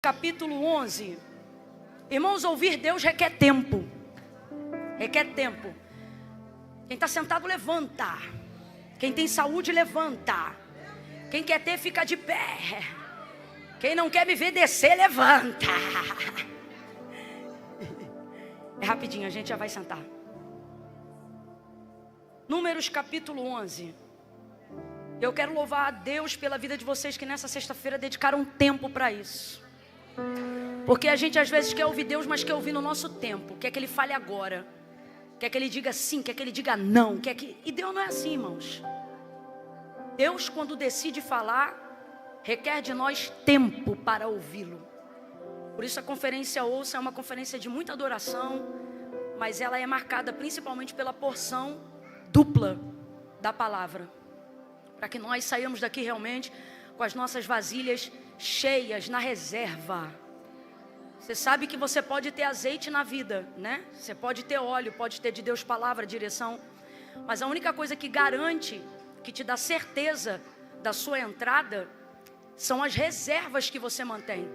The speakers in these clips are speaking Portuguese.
capítulo 11. Irmãos, ouvir Deus requer tempo. Requer tempo. Quem está sentado, levanta. Quem tem saúde, levanta. Quem quer ter, fica de pé. Quem não quer me ver descer, levanta. É rapidinho, a gente já vai sentar. Números capítulo 11. Eu quero louvar a Deus pela vida de vocês que nessa sexta-feira dedicaram tempo para isso. Porque a gente às vezes quer ouvir Deus, mas quer ouvir no nosso tempo. Quer que Ele fale agora. Quer que Ele diga sim, quer que Ele diga não. E Deus não é assim, irmãos. Deus, quando decide falar, requer de nós tempo para ouvi-lo. Por isso a conferência Ouça é uma conferência de muita adoração, mas ela é marcada principalmente pela porção dupla da palavra. Para que nós saímos daqui realmente com as nossas vasilhas cheias, na reserva. Você sabe que você pode ter azeite na vida, né? Você pode ter óleo, pode ter de Deus palavra, direção. Mas a única coisa que garante, que te dá certeza da sua entrada, são as reservas que você mantém.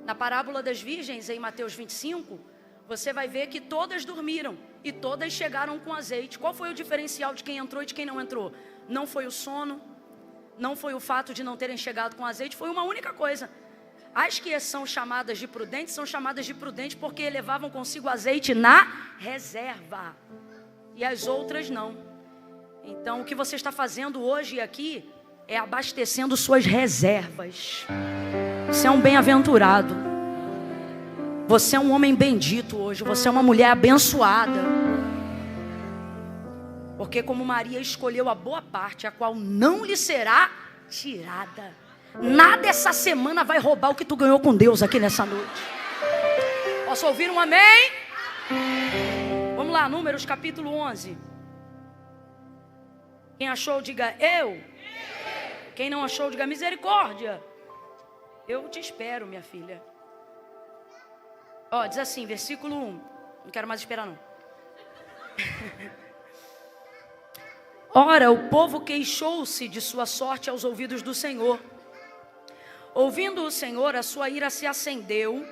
Na parábola das virgens, em Mateus 25, você vai ver que todas dormiram e todas chegaram com azeite. Qual foi o diferencial de quem entrou e de quem não entrou? Não foi o sono, não foi o fato de não terem chegado com azeite, foi uma única coisa. As que são chamadas de prudentes, são chamadas de prudentes porque levavam consigo azeite na reserva. E as outras não. Então o que você está fazendo hoje aqui é abastecendo suas reservas. Você é um bem-aventurado. Você é um homem bendito hoje. Você é uma mulher abençoada. Porque como Maria escolheu a boa parte, a qual não lhe será tirada. Nada essa semana vai roubar o que tu ganhou com Deus aqui nessa noite. Posso ouvir um amém? Vamos lá, Números capítulo 11. Quem achou, diga eu. Quem não achou, diga misericórdia. Eu te espero, minha filha. Ó, diz assim, versículo 1. Não quero mais esperar, não. Ora, o povo queixou-se de sua sorte aos ouvidos do Senhor. Ouvindo o Senhor, a sua ira se acendeu,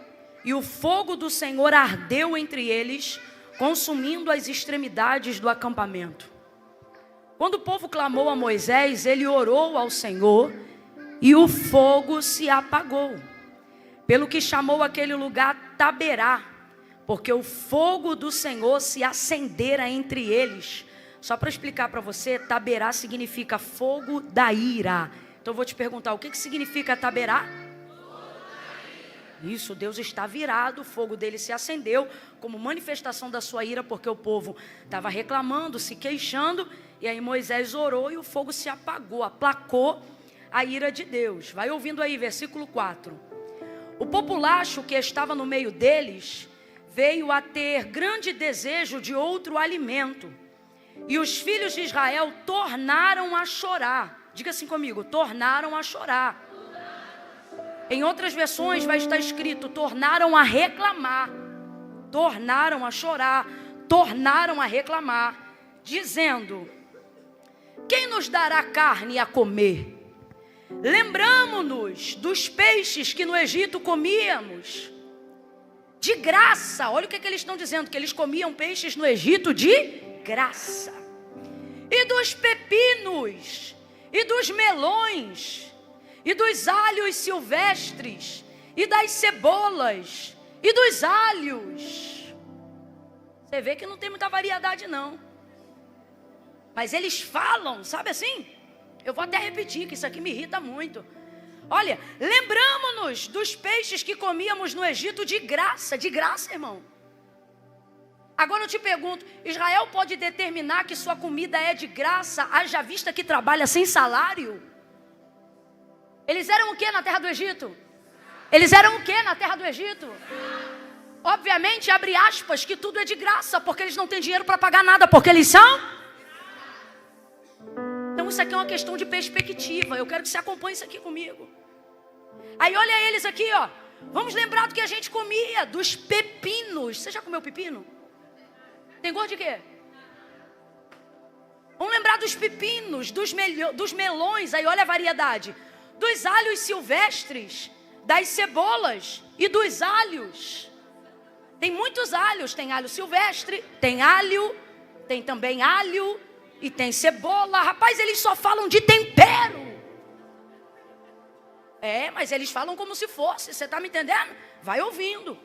e o fogo do Senhor ardeu entre eles, consumindo as extremidades do acampamento. Quando o povo clamou a Moisés, ele orou ao Senhor, e o fogo se apagou. Pelo que chamou aquele lugar Taberá, porque o fogo do Senhor se acendera entre eles. Só para explicar para você, Taberá significa fogo da ira. Então eu vou te perguntar, o que significa Taberá? Isso, Deus está virado, o fogo dele se acendeu como manifestação da sua ira, porque o povo estava reclamando, se queixando, e aí Moisés orou e o fogo se apagou, aplacou a ira de Deus. Vai ouvindo aí, versículo 4. O populacho que estava no meio deles veio a ter grande desejo de outro alimento, e os filhos de Israel tornaram a chorar. Diga assim comigo, tornaram a chorar. Em outras versões vai estar escrito, tornaram a reclamar. Tornaram a chorar, tornaram a reclamar, dizendo: quem nos dará carne a comer? Lembramo-nos dos peixes que no Egito comíamos de graça. Olha o que eles estão dizendo, que eles comiam peixes no Egito de graça. E dos pepinos, e dos melões, e dos alhos silvestres, e das cebolas, e dos alhos. Você vê que não tem muita variedade não. Mas eles falam, sabe assim? Eu vou até repetir, que isso aqui me irrita muito. Olha, lembramo-nos dos peixes que comíamos no Egito de graça, irmão. Agora eu te pergunto, Israel pode determinar que sua comida é de graça, haja vista que trabalha sem salário? Eles eram o que na terra do Egito? Eles eram o que na terra do Egito? Obviamente, abre aspas, que tudo é de graça, porque eles não têm dinheiro para pagar nada, porque eles são... Então isso aqui é uma questão de perspectiva. Eu quero que você acompanhe isso aqui comigo. Aí olha eles aqui, ó. Vamos lembrar do que a gente comia, dos pepinos. Você já comeu pepino? Tem gosto de quê? Vamos lembrar dos pepinos, dos melões. Aí olha a variedade. Dos alhos silvestres, das cebolas e dos alhos. Tem muitos alhos, tem alho silvestre, tem alho, tem também alho e tem cebola. Rapaz, eles só falam de tempero. Mas eles falam como se fosse, você está me entendendo? Vai ouvindo.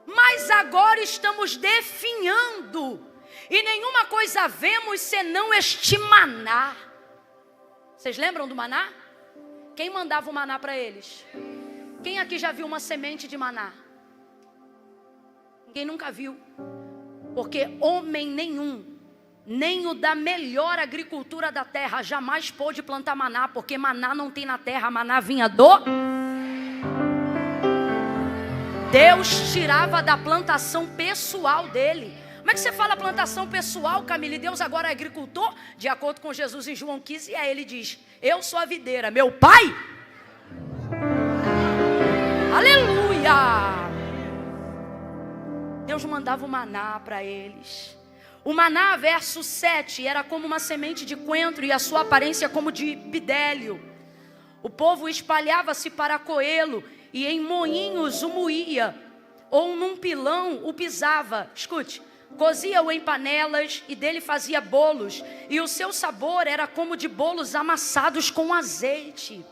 Mas agora estamos definhando, e nenhuma coisa vemos senão este maná. Vocês lembram do maná? Quem mandava o maná para eles? Quem aqui já viu uma semente de maná? Ninguém nunca viu. Porque homem nenhum, nem o da melhor agricultura da terra, jamais pôde plantar maná, porque maná não tem na terra, maná vinha do... Deus tirava da plantação pessoal dele. Como é que você fala plantação pessoal, Camila? E Deus agora é agricultor? De acordo com Jesus em João 15, e aí ele diz: eu sou a videira, meu pai... Aleluia! Deus mandava o maná para eles. O maná, verso 7, era como uma semente de coentro e a sua aparência como de bidélio. O povo espalhava-se para coê-lo e em moinhos o moía, ou num pilão o pisava. Escute, cozia-o em panelas e dele fazia bolos, e o seu sabor era como de bolos amassados com azeite.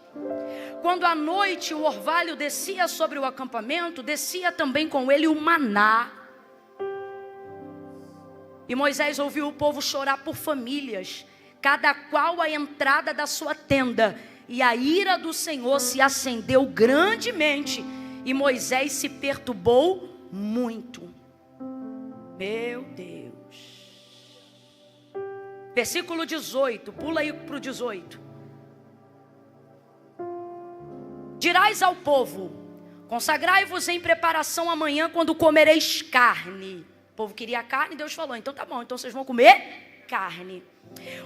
Quando à noite o orvalho descia sobre o acampamento, descia também com ele o maná. E Moisés ouviu o povo chorar por famílias, cada qual à entrada da sua tenda. E a ira do Senhor se acendeu grandemente, e Moisés se perturbou muito. Meu Deus. Versículo 18, pula aí para o 18. Dirás ao povo: consagrai-vos em preparação amanhã, quando comereis carne. O povo queria carne, Deus falou: então tá bom, então vocês vão comer carne.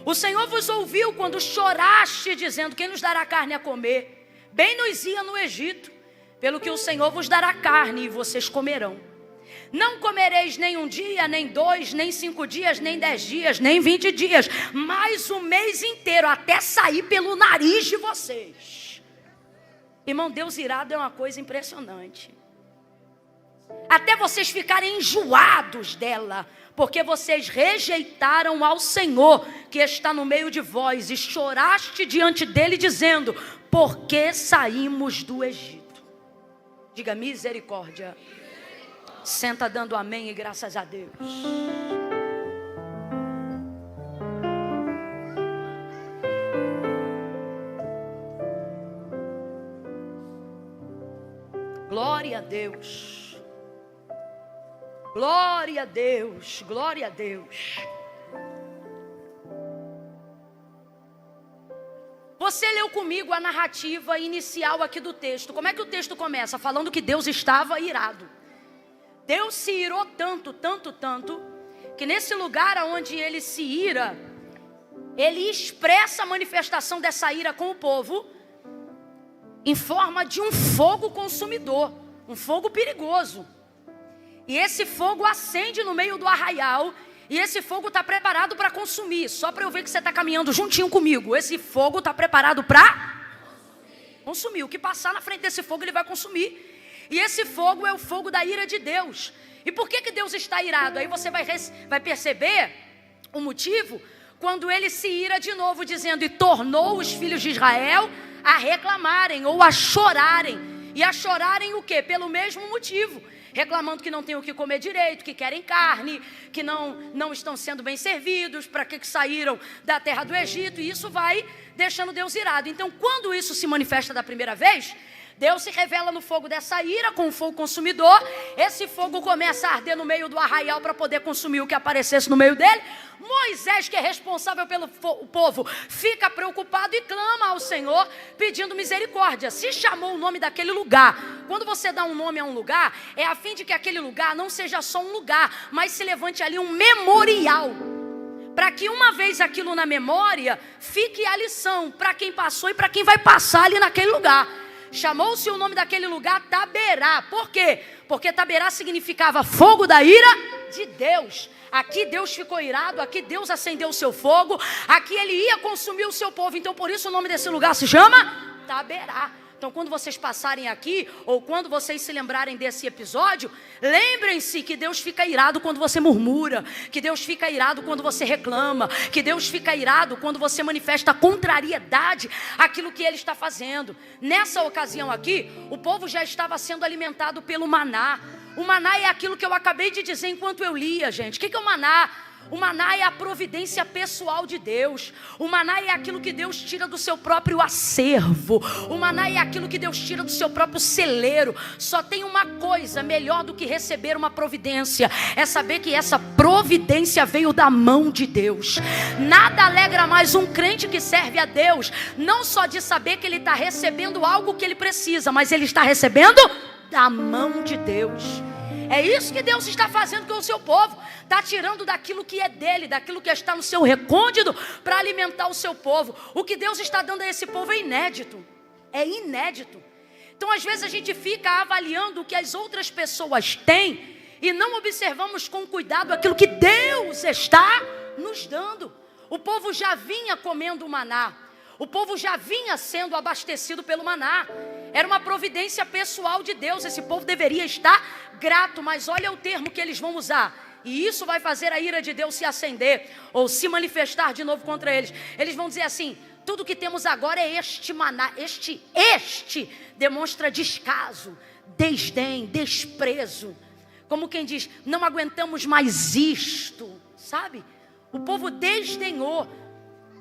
O Senhor vos ouviu quando choraste, dizendo: quem nos dará carne a comer? Bem nos ia no Egito, pelo que o Senhor vos dará carne e vocês comerão. Não comereis nem um dia, nem 2, nem 5 dias, nem 10 dias, nem 20 dias, mas o mês inteiro, até sair pelo nariz de vocês. Irmão, Deus irado é uma coisa impressionante. Até vocês ficarem enjoados dela, porque vocês rejeitaram ao Senhor que está no meio de vós, e choraste diante dele dizendo: por que saímos do Egito? Diga misericórdia. Senta dando amém e graças a Deus. Glória a Deus. Glória a Deus. Glória a Deus. Você leu comigo a narrativa inicial aqui do texto. Como é que o texto começa? Falando que Deus estava irado. Deus se irou tanto, que nesse lugar onde ele se ira, ele expressa a manifestação dessa ira com o povo em forma de um fogo consumidor, um fogo perigoso. E esse fogo acende no meio do arraial, e esse fogo está preparado para consumir. Só para eu ver que você está caminhando juntinho comigo. Esse fogo está preparado para consumir. O que passar na frente desse fogo ele vai consumir. E esse fogo é o fogo da ira de Deus. E por que Deus está irado? Aí você vai perceber o motivo quando ele se ira de novo, dizendo: e tornou os filhos de Israel a reclamarem ou a chorarem. E a chorarem o quê? Pelo mesmo motivo. Reclamando que não tem o que comer direito, que querem carne, que não estão sendo bem servidos, para que saíram da terra do Egito. E isso vai deixando Deus irado. Então, quando isso se manifesta da primeira vez, Deus se revela no fogo dessa ira, com o fogo consumidor. Esse fogo começa a arder no meio do arraial para poder consumir o que aparecesse no meio dele. Moisés, que é responsável pelo povo, fica preocupado e clama ao Senhor, pedindo misericórdia. Se chamou o nome daquele lugar. Quando você dá um nome a um lugar, é a fim de que aquele lugar não seja só um lugar, mas se levante ali um memorial, para que uma vez aquilo na memória, fique a lição para quem passou e para quem vai passar ali naquele lugar. Chamou-se o nome daquele lugar Taberá. Por quê? Porque Taberá significava fogo da ira de Deus. Aqui Deus ficou irado, aqui Deus acendeu o seu fogo, aqui ele ia consumir o seu povo. Então por isso o nome desse lugar se chama Taberá. Então, quando vocês passarem aqui, ou quando vocês se lembrarem desse episódio, lembrem-se que Deus fica irado quando você murmura, que Deus fica irado quando você reclama, que Deus fica irado quando você manifesta contrariedade àquilo que Ele está fazendo. Nessa ocasião aqui, o povo já estava sendo alimentado pelo maná. O maná é aquilo que eu acabei de dizer enquanto eu lia, gente. O que é o maná? O maná é a providência pessoal de Deus. O maná é aquilo que Deus tira do seu próprio acervo. O maná é aquilo que Deus tira do seu próprio celeiro. Só tem uma coisa melhor do que receber uma providência: é saber que essa providência veio da mão de Deus. Nada alegra mais um crente que serve a Deus, não só de saber que ele está recebendo algo que ele precisa, mas ele está recebendo da mão de Deus. É isso que Deus está fazendo com o seu povo. Está tirando daquilo que é dele, daquilo que está no seu recôndito, para alimentar o seu povo. O que Deus está dando a esse povo é inédito. É inédito. Então, às vezes, a gente fica avaliando o que as outras pessoas têm e não observamos com cuidado aquilo que Deus está nos dando. O povo já vinha comendo o maná. O povo já vinha sendo abastecido pelo maná. Era uma providência pessoal de Deus. Esse povo deveria estar grato, mas olha o termo que eles vão usar. E isso vai fazer a ira de Deus se acender, ou se manifestar de novo contra eles. Eles vão dizer assim: tudo que temos agora é este maná. Este demonstra descaso, desdém, desprezo. Como quem diz, não aguentamos mais isto, sabe? O povo desdenhou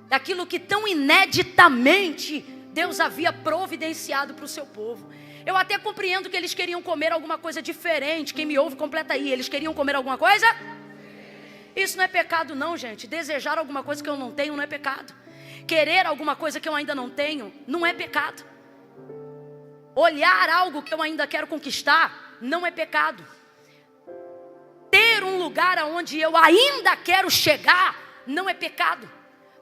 daquilo que tão ineditamente Deus havia providenciado para o seu povo. Eu até compreendo que eles queriam comer alguma coisa diferente. Quem me ouve, completa aí. Eles queriam comer alguma coisa? Isso não é pecado não, gente. Desejar alguma coisa que eu não tenho não é pecado. Querer alguma coisa que eu ainda não tenho não é pecado. Olhar algo que eu ainda quero conquistar não é pecado. Ter um lugar aonde eu ainda quero chegar não é pecado.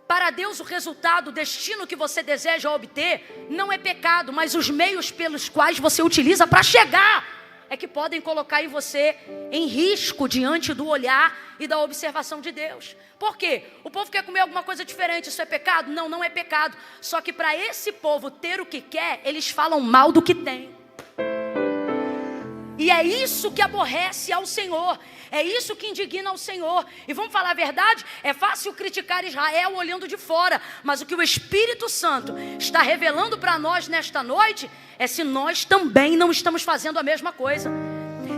Para Deus o resultado, o destino que você deseja obter não é pecado, mas os meios pelos quais você utiliza para chegar é que podem colocar você em risco diante do olhar e da observação de Deus. Por quê? O povo quer comer alguma coisa diferente, isso é pecado? Não, não é pecado. Só que para esse povo ter o que quer, eles falam mal do que tem. E é isso que aborrece ao Senhor. É isso que indigna ao Senhor. E vamos falar a verdade? É fácil criticar Israel olhando de fora. Mas o que o Espírito Santo está revelando para nós nesta noite é se nós também não estamos fazendo a mesma coisa.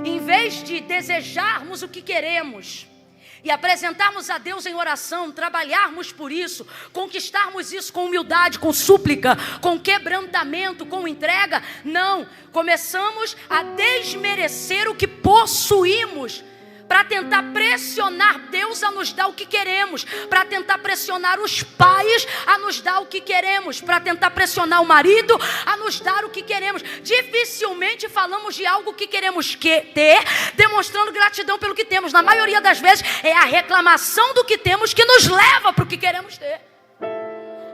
Em vez de desejarmos o que queremos e apresentarmos a Deus em oração, trabalharmos por isso, conquistarmos isso com humildade, com súplica, com quebrantamento, com entrega, não, começamos a desmerecer o que possuímos, para tentar pressionar Deus a nos dar o que queremos, para tentar pressionar os pais a nos dar o que queremos, para tentar pressionar o marido a nos dar o que queremos. Dificilmente falamos de algo que queremos ter, demonstrando gratidão pelo que temos. Na maioria das vezes é a reclamação do que temos que nos leva para o que queremos ter.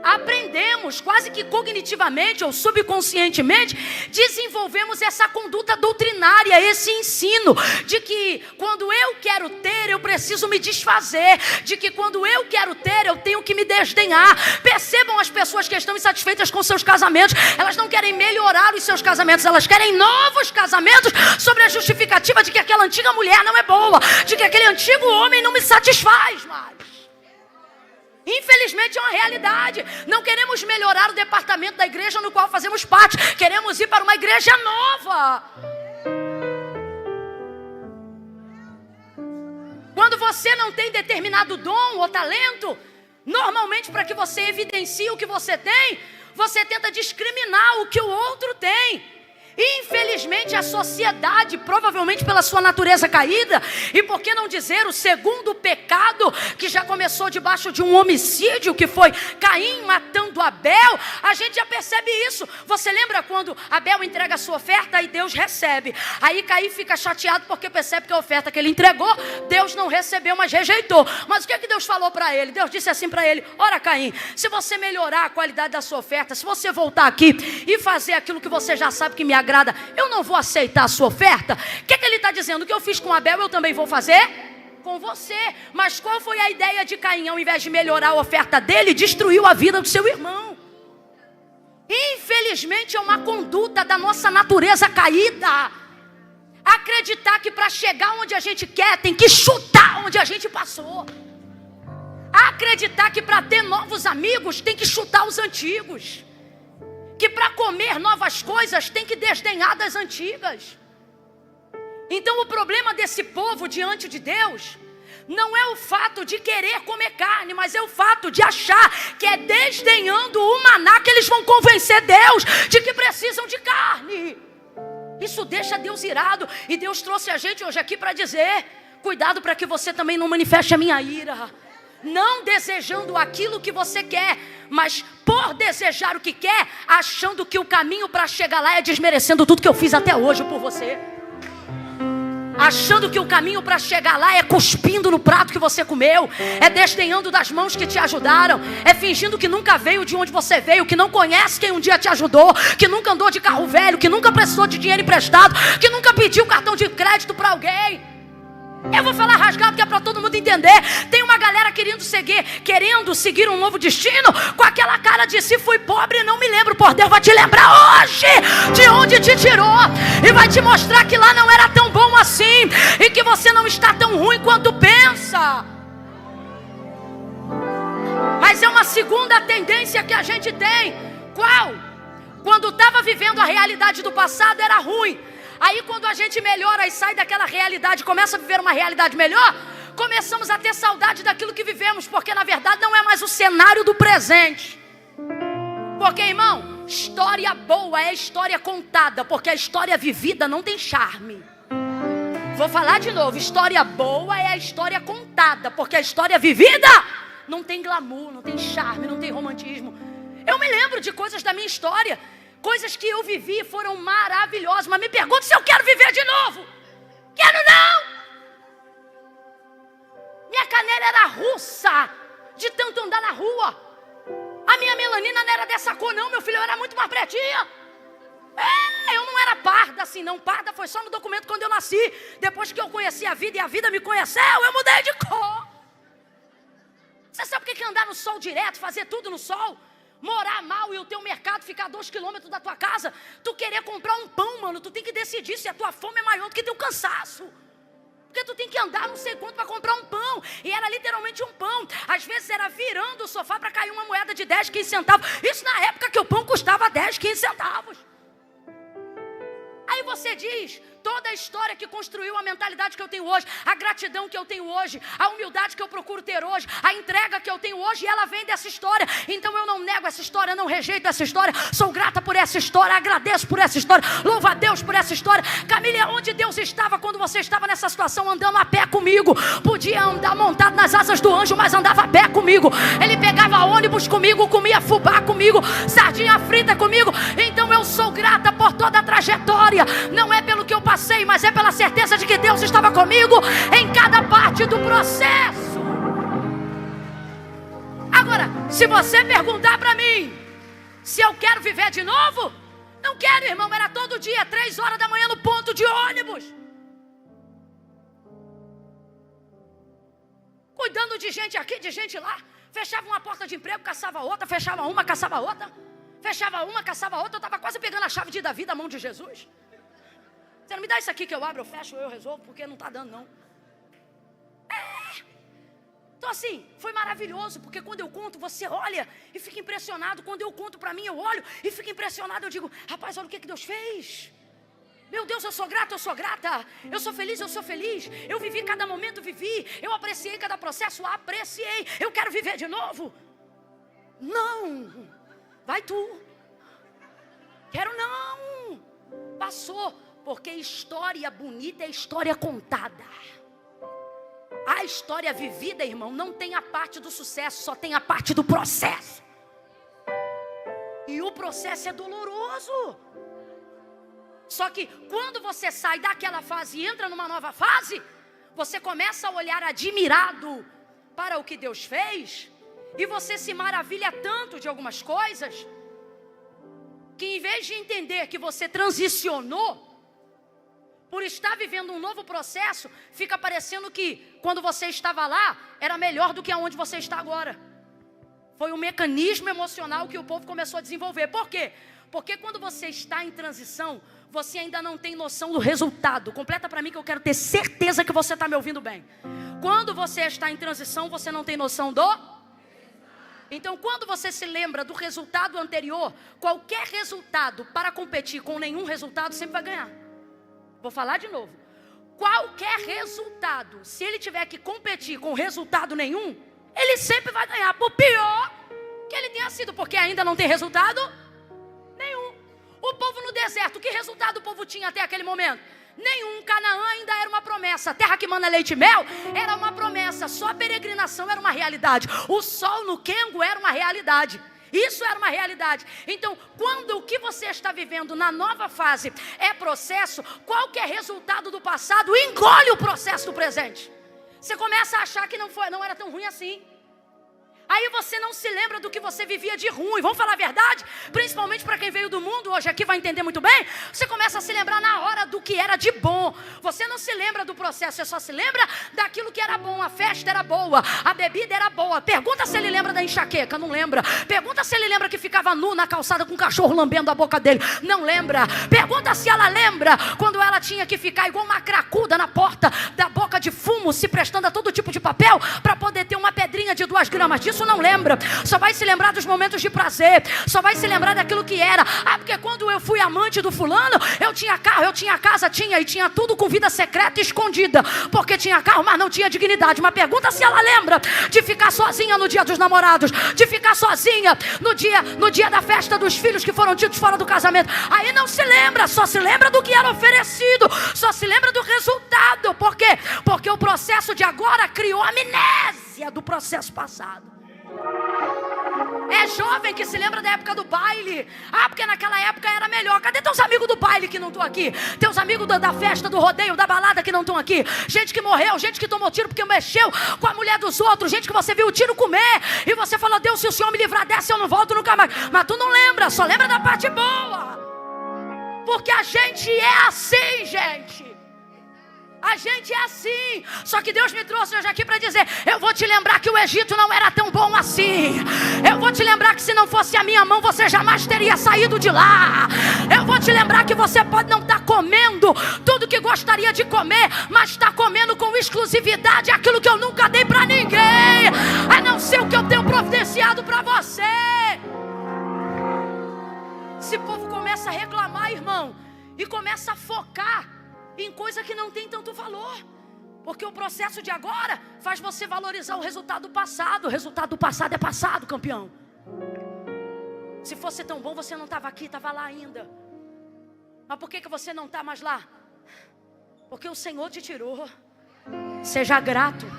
Aprendemos, quase que cognitivamente ou subconscientemente, desenvolvemos essa conduta doutrinária, esse ensino de que quando eu quero ter, eu preciso me desfazer, de que quando eu quero ter, eu tenho que me desdenhar. Percebam as pessoas que estão insatisfeitas com seus casamentos, elas não querem melhorar os seus casamentos, elas querem novos casamentos, sobre a justificativa de que aquela antiga mulher não é boa, de que aquele antigo homem não me satisfaz mais. Infelizmente é uma realidade. Não queremos melhorar o departamento da igreja no qual fazemos parte. Queremos ir para uma igreja nova. Quando você não tem determinado dom ou talento, normalmente para que você evidencie o que você tem, você tenta discriminar o que o outro tem. Infelizmente a sociedade, provavelmente pela sua natureza caída, e por que não dizer o segundo pecado, que já começou debaixo de um homicídio, que foi Caim matando Abel, a gente já percebe isso. Você lembra quando Abel entrega a sua oferta e Deus recebe? Aí Caim fica chateado porque percebe que a oferta que ele entregou, Deus não recebeu, mas rejeitou. Mas o que é que Deus falou para ele? Deus disse assim para ele: ora Caim, se você melhorar a qualidade da sua oferta, se você voltar aqui e fazer aquilo que você já sabe que me agrada, eu não vou aceitar a sua oferta. O que é que ele está dizendo? O que eu fiz com Abel, eu também vou fazer com você. Mas qual foi a ideia de Caim? Ao invés de melhorar a oferta dele, destruiu a vida do seu irmão. Infelizmente é uma conduta da nossa natureza caída. Acreditar que para chegar onde a gente quer tem que chutar onde a gente passou. Acreditar que para ter novos amigos tem que chutar os antigos. Que para comer novas coisas tem que desdenhar das antigas. Então o problema desse povo diante de Deus não é o fato de querer comer carne, mas é o fato de achar que é desdenhando o maná que eles vão convencer Deus de que precisam de carne. Isso deixa Deus irado. E Deus trouxe a gente hoje aqui para dizer: cuidado para que você também não manifeste a minha ira. Não desejando aquilo que você quer, mas por desejar o que quer, achando que o caminho para chegar lá é desmerecendo tudo que eu fiz até hoje por você. Achando que o caminho para chegar lá é cuspindo no prato que você comeu, é desdenhando das mãos que te ajudaram, é fingindo que nunca veio de onde você veio, que não conhece quem um dia te ajudou, que nunca andou de carro velho, que nunca precisou de dinheiro emprestado, que nunca pediu cartão de crédito para alguém. Eu vou falar rasgado que é para todo mundo entender. Tem uma galera querendo seguir um novo destino, com aquela cara de se fui pobre não me lembro. Por Deus vai te lembrar hoje de onde te tirou, e vai te mostrar que lá não era tão bom assim, e que você não está tão ruim quanto pensa. Mas é uma segunda tendência que a gente tem. Qual? Quando estava vivendo a realidade do passado era ruim. Aí quando a gente melhora e sai daquela realidade, começa a viver uma realidade melhor, começamos a ter saudade daquilo que vivemos, porque na verdade não é mais o cenário do presente. Porque, irmão, história boa é história contada, porque a história vivida não tem charme. Vou falar de novo, história boa é a história contada, porque a história vivida não tem glamour, não tem charme, não tem romantismo. Eu me lembro de coisas da minha história, coisas que eu vivi foram maravilhosas, mas me pergunto se eu quero viver de novo. Quero não! Minha canela era russa, de tanto andar na rua. A minha melanina não era dessa cor não, meu filho, eu era muito mais pretinha. Eu não era parda assim não, parda foi só no documento quando eu nasci. Depois que eu conheci a vida e a vida me conheceu, eu mudei de cor. Você sabe o que é andar no sol direto, fazer tudo no sol? Morar mal e o teu mercado ficar 2 quilômetros da tua casa. Tu querer comprar um pão, mano, tu tem que decidir se a tua fome é maior do que teu cansaço. Porque tu tem que andar não sei quanto para comprar um pão. E era literalmente um pão. Às vezes era virando o sofá para cair uma moeda de 10, 15 centavos. Isso na época que o pão custava 10, 15 centavos. Aí você diz, toda a história que construiu a mentalidade que eu tenho hoje, a gratidão que eu tenho hoje, a humildade que eu procuro ter hoje, a entrega que eu tenho hoje, ela vem dessa história. Então eu não nego essa história, não rejeito essa história, sou grata por essa história, agradeço por essa história, louvo a Deus por essa história. Camila, onde Deus estava quando você estava nessa situação, andando a pé comigo? Podia andar montado nas asas do anjo, mas andava a pé comigo. Ele pegava ônibus comigo, comia fubá comigo, sardinha frita comigo. Então eu sou grata por toda a trajetória. Não é pelo que eu passei, mas é pela certeza de que Deus estava comigo em cada parte do processo. Agora, se você perguntar para mim se eu quero viver de novo, não quero, irmão. Era todo dia, 3 horas da manhã no ponto de ônibus, cuidando de gente aqui, de gente lá. Fechava uma porta de emprego, caçava outra. Fechava uma, caçava outra. Fechava uma, caçava outra. Eu estava quase pegando a chave de Davi da mão de Jesus. Você não me dá isso aqui que eu abro, eu fecho, eu resolvo, porque não está dando não. Então assim, foi maravilhoso, porque quando eu conto, você olha e fica impressionado. Quando eu conto para mim, eu olho e fico impressionado. Eu digo, rapaz, olha o que Deus fez. Meu Deus, eu sou grata, eu sou grata. Eu sou feliz, eu sou feliz. Eu vivi cada momento, vivi. Eu apreciei cada processo, apreciei. Eu quero viver de novo. Não, vai tu. Quero não. Passou. Porque história bonita é história contada. A história vivida, irmão, não tem a parte do sucesso, só tem a parte do processo. E o processo é doloroso. Só que quando você sai daquela fase e entra numa nova fase, você começa a olhar admirado para o que Deus fez, e você se maravilha tanto de algumas coisas, que em vez de entender que você transicionou, por estar vivendo um novo processo, fica parecendo que quando você estava lá, era melhor do que aonde você está agora. Foi um mecanismo emocional que o povo começou a desenvolver. Por quê? Porque quando você está em transição, você ainda não tem noção do resultado. Completa para mim que eu quero ter certeza que você está me ouvindo bem. Quando você está em transição, você não tem noção do... Então, quando você se lembra do resultado anterior, qualquer resultado para competir com nenhum resultado sempre vai ganhar. Vou falar de novo. Qualquer resultado, se ele tiver que competir com resultado nenhum, ele sempre vai ganhar, por pior que ele tenha sido, porque ainda não tem resultado nenhum. O povo no deserto, que resultado o povo tinha até aquele momento? Nenhum. Canaã ainda era uma promessa. Terra que mana leite e mel era uma promessa. Só a peregrinação era uma realidade. O sol no Kengo era uma realidade. Isso era uma realidade. Então, quando o que você está vivendo na nova fase é processo, qualquer resultado do passado engole o processo do presente. Você começa a achar que não era tão ruim assim. Aí você não se lembra do que você vivia de ruim. Vamos falar a verdade? Principalmente para quem veio do mundo hoje aqui vai entender muito bem. Você começa a se lembrar na hora do que era de bom. Você não se lembra do processo, você só se lembra daquilo que era bom. A festa era boa, a bebida era boa. Pergunta se ele lembra da enxaqueca, não lembra. Pergunta se ele lembra que ficava nu na calçada com um cachorro lambendo a boca dele, não lembra. Pergunta se ela lembra quando ela tinha que ficar igual uma cracuda na porta da boca de fumo, se prestando a todo tipo de papel para poder ter uma pedrinha de 2 gramas disso. Não lembra, só vai se lembrar dos momentos de prazer, só vai se lembrar daquilo que era. Porque quando eu fui amante do fulano, eu tinha carro, eu tinha casa, e tinha tudo com vida secreta e escondida, porque tinha carro, mas não tinha dignidade. Mas pergunta se ela lembra de ficar sozinha no dia dos namorados, de ficar sozinha no dia da festa dos filhos que foram tidos fora do casamento. Aí não se lembra, só se lembra do que era oferecido, só se lembra do resultado. Por quê? Porque o processo de agora criou amnésia do processo passado. É jovem que se lembra da época do baile. Porque naquela época era melhor. Cadê teus amigos do baile que não estão aqui? Teus amigos da festa, do rodeio, da balada que não estão aqui? Gente que morreu, gente que tomou tiro porque mexeu com a mulher dos outros, gente que você viu o tiro comer e você falou: Deus, se o Senhor me livrar dessa, eu não volto nunca mais. Mas tu não lembra, só lembra da parte boa. Porque a gente é assim, gente. A gente é assim. Só que Deus me trouxe hoje aqui para dizer: eu vou te lembrar que o Egito não era tão bom assim. Eu vou te lembrar que se não fosse a minha mão, você jamais teria saído de lá. Eu vou te lembrar que você pode não estar comendo tudo que gostaria de comer, mas está comendo com exclusividade aquilo que eu nunca dei para ninguém, a não ser o que eu tenho providenciado para você. Esse povo começa a reclamar, irmão, e começa a focar em coisa que não tem tanto valor, porque o processo de agora faz você valorizar o resultado do passado. O resultado do passado é passado, campeão. Se fosse tão bom, você não estava aqui, estava lá ainda. Mas por que você não está mais lá? Porque o Senhor te tirou. Seja grato,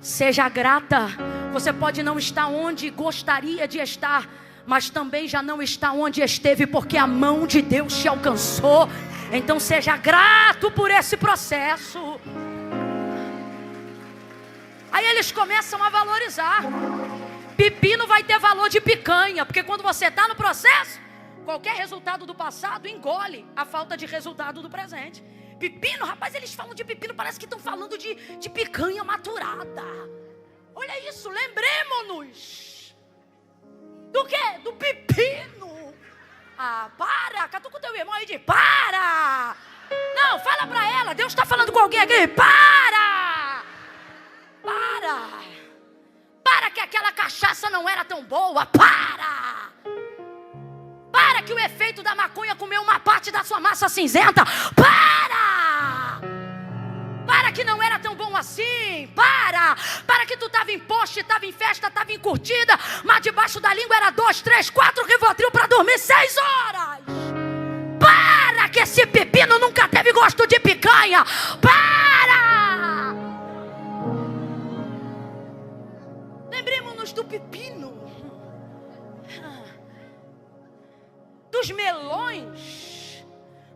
seja grata. Você pode não estar onde gostaria de estar, mas também já não está onde esteve, porque a mão de Deus te alcançou. Então seja grato por esse processo. Aí eles começam a valorizar. Pepino vai ter valor de picanha, porque quando você está no processo, qualquer resultado do passado engole a falta de resultado do presente. Pepino, rapaz, eles falam de pepino, parece que estão falando de picanha maturada. Olha isso, lembremos-nos do quê? Do pepino. Para, catu com teu irmão aí de para. Não, fala pra ela, Deus está falando com alguém aqui. Para que aquela cachaça não era tão boa. Para que o efeito da maconha comeu uma parte da sua massa cinzenta. Para que não era tão bom assim. Para que tu estava em poste, estava em festa, estava em curtida, mas debaixo da língua era 2, 3, 4 Rivotril para dormir 6 horas. Para que esse pepino nunca teve gosto de picanha. Para! Lembremos-nos do pepino, dos melões,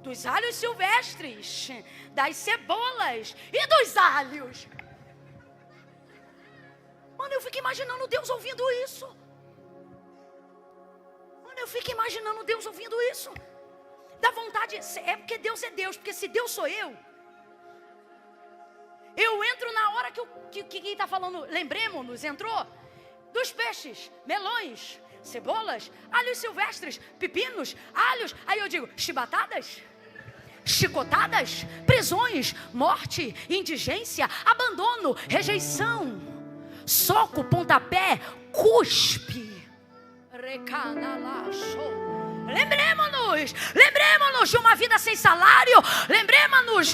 dos alhos silvestres, das cebolas e dos alhos. Mano, eu fico imaginando Deus ouvindo isso. Dá vontade, é porque Deus é Deus, porque se Deus sou eu entro na hora que quem está falando, lembremos-nos, entrou. dos peixes, melões, cebolas, alhos silvestres, pepinos, alhos. Aí eu digo, chibatadas, chicotadas, prisões, morte, indigência, abandono, rejeição, soco, pontapé, cuspe. Lembremos-nos de uma vida sem salário. Lembremos-nos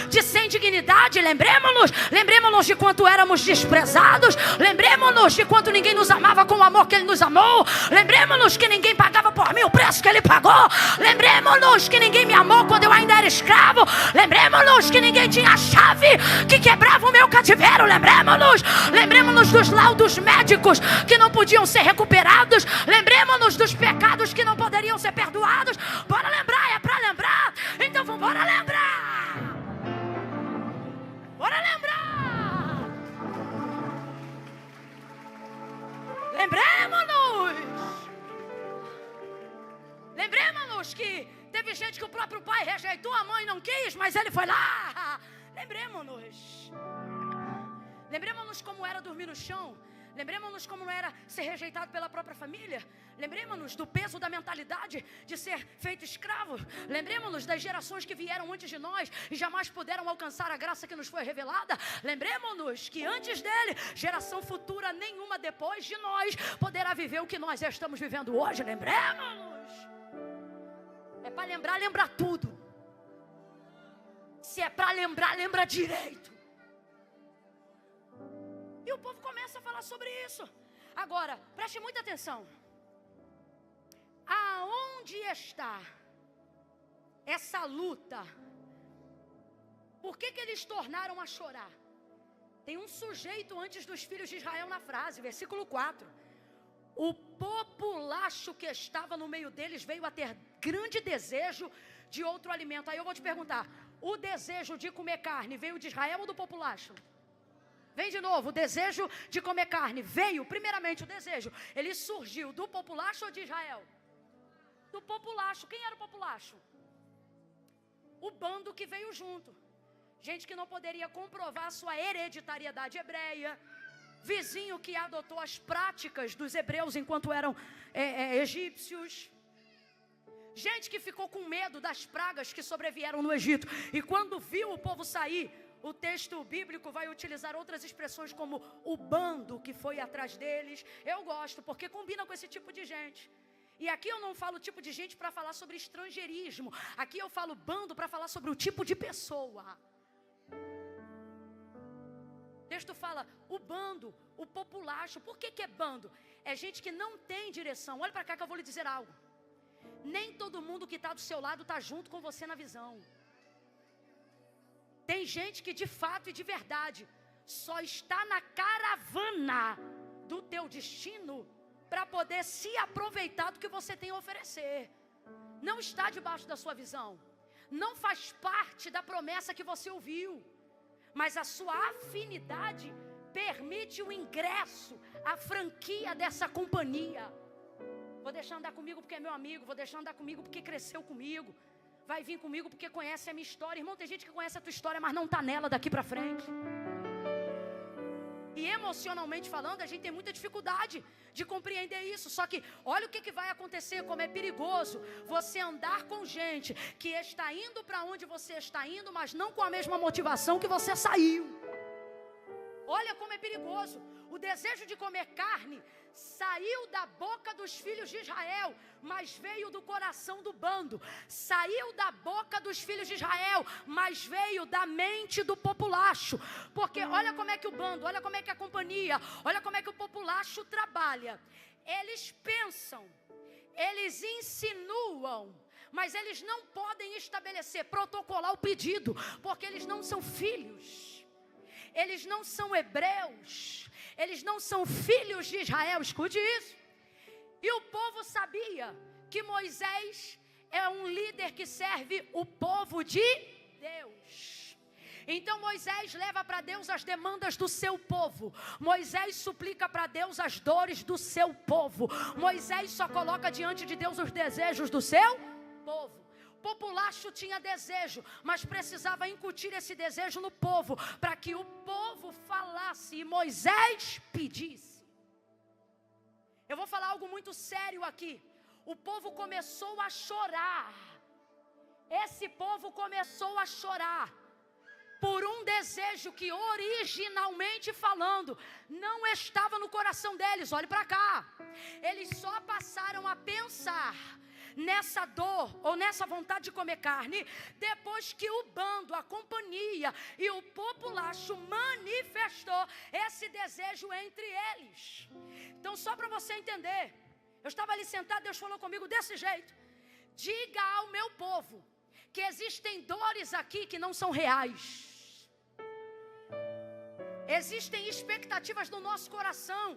de sem dignidade. Lembremos-nos de quanto éramos desprezados. Lembremos-nos de quanto ninguém nos amava com o amor que Ele nos amou. Lembremos-nos que ninguém pagava por mim o preço que Ele pagou. Lembremos-nos que ninguém me amou quando eu ainda era escravo. Lembremos-nos que ninguém tinha a chave que quebrava o meu cativeiro. Lembremos-nos dos laudos médicos que não podiam ser recuperados. Lembremos-nos dos pecados que não poderiam ser perdoados. Bora lembrar, é para lembrar. Então vamos embora lembrar. Bora lembrar. Lembremos-nos que teve gente que o próprio pai rejeitou, a mãe não quis, mas ele foi lá. Lembremos-nos como era dormir no chão. Lembremos-nos como era ser rejeitado pela própria família. Lembremos-nos do peso da mentalidade de ser feito escravo. Lembremos-nos das gerações que vieram antes de nós e jamais puderam alcançar a graça que nos foi revelada. Lembremos-nos que antes dele, geração futura nenhuma depois de nós poderá viver o que nós estamos vivendo hoje. Lembremos-nos. É para lembrar, lembra tudo. Se é para lembrar, lembra direito. E o povo começa a falar sobre isso. Agora, preste muita atenção. Aonde está essa luta? Por que eles tornaram a chorar? Tem um sujeito antes dos filhos de Israel na frase, versículo 4. O populacho que estava no meio deles veio a ter grande desejo de outro alimento. Aí eu vou te perguntar, o desejo de comer carne veio de Israel ou do populacho? Vem de novo, o desejo de comer carne veio, primeiramente o desejo, ele surgiu do populacho ou de Israel? Do populacho. Quem era o populacho? O bando que veio junto. Gente que não poderia comprovar sua hereditariedade hebreia, vizinho que adotou as práticas dos hebreus enquanto eram egípcios. Gente que ficou com medo das pragas que sobrevieram no Egito. E quando viu o povo sair, o texto bíblico vai utilizar outras expressões como o bando que foi atrás deles. Eu gosto, porque combina com esse tipo de gente. E aqui eu não falo tipo de gente para falar sobre estrangeirismo. Aqui eu falo bando para falar sobre o tipo de pessoa. O texto fala o bando, o populacho. Por que é bando? É gente que não tem direção. Olha para cá que eu vou lhe dizer algo. Nem todo mundo que está do seu lado está junto com você na visão. Tem gente que de fato e de verdade só está na caravana do teu destino para poder se aproveitar do que você tem a oferecer. Não está debaixo da sua visão. Não faz parte da promessa que você ouviu. Mas a sua afinidade permite o ingresso, a franquia dessa companhia. Vou deixar andar comigo porque é meu amigo. Vou deixar andar comigo porque cresceu comigo. Vai vir comigo porque conhece a minha história. Irmão, tem gente que conhece a tua história, mas não está nela daqui para frente. E emocionalmente falando, a gente tem muita dificuldade de compreender isso. Só que olha o que vai acontecer, como é perigoso você andar com gente que está indo para onde você está indo, mas não com a mesma motivação que você saiu. Olha como é perigoso. O desejo de comer carne saiu da boca dos filhos de Israel, mas veio do coração do bando. Saiu da boca dos filhos de Israel, mas veio da mente do populacho. Porque olha como é que o bando, olha como é que a companhia, olha como é que o populacho trabalha. Eles pensam, eles insinuam, mas eles não podem estabelecer, protocolar o pedido, porque eles não são filhos. Eles não são hebreus, eles não são filhos de Israel, escute isso. E o povo sabia que Moisés é um líder que serve o povo de Deus. Então Moisés leva para Deus as demandas do seu povo. Moisés suplica para Deus as dores do seu povo. Moisés só coloca diante de Deus os desejos do seu povo. Populacho tinha desejo, mas precisava incutir esse desejo no povo, para que o povo falasse e Moisés pedisse. Eu vou falar algo muito sério aqui. O povo começou a chorar. Esse povo começou a chorar por um desejo que originalmente falando não estava no coração deles. Olhe para cá. Eles só passaram a pensar nessa dor ou nessa vontade de comer carne depois que o bando, a companhia e o populacho manifestou esse desejo entre eles. Então, só para você entender, eu estava ali sentado, Deus falou comigo desse jeito: diga ao meu povo que existem dores aqui que não são reais. Existem expectativas no nosso coração,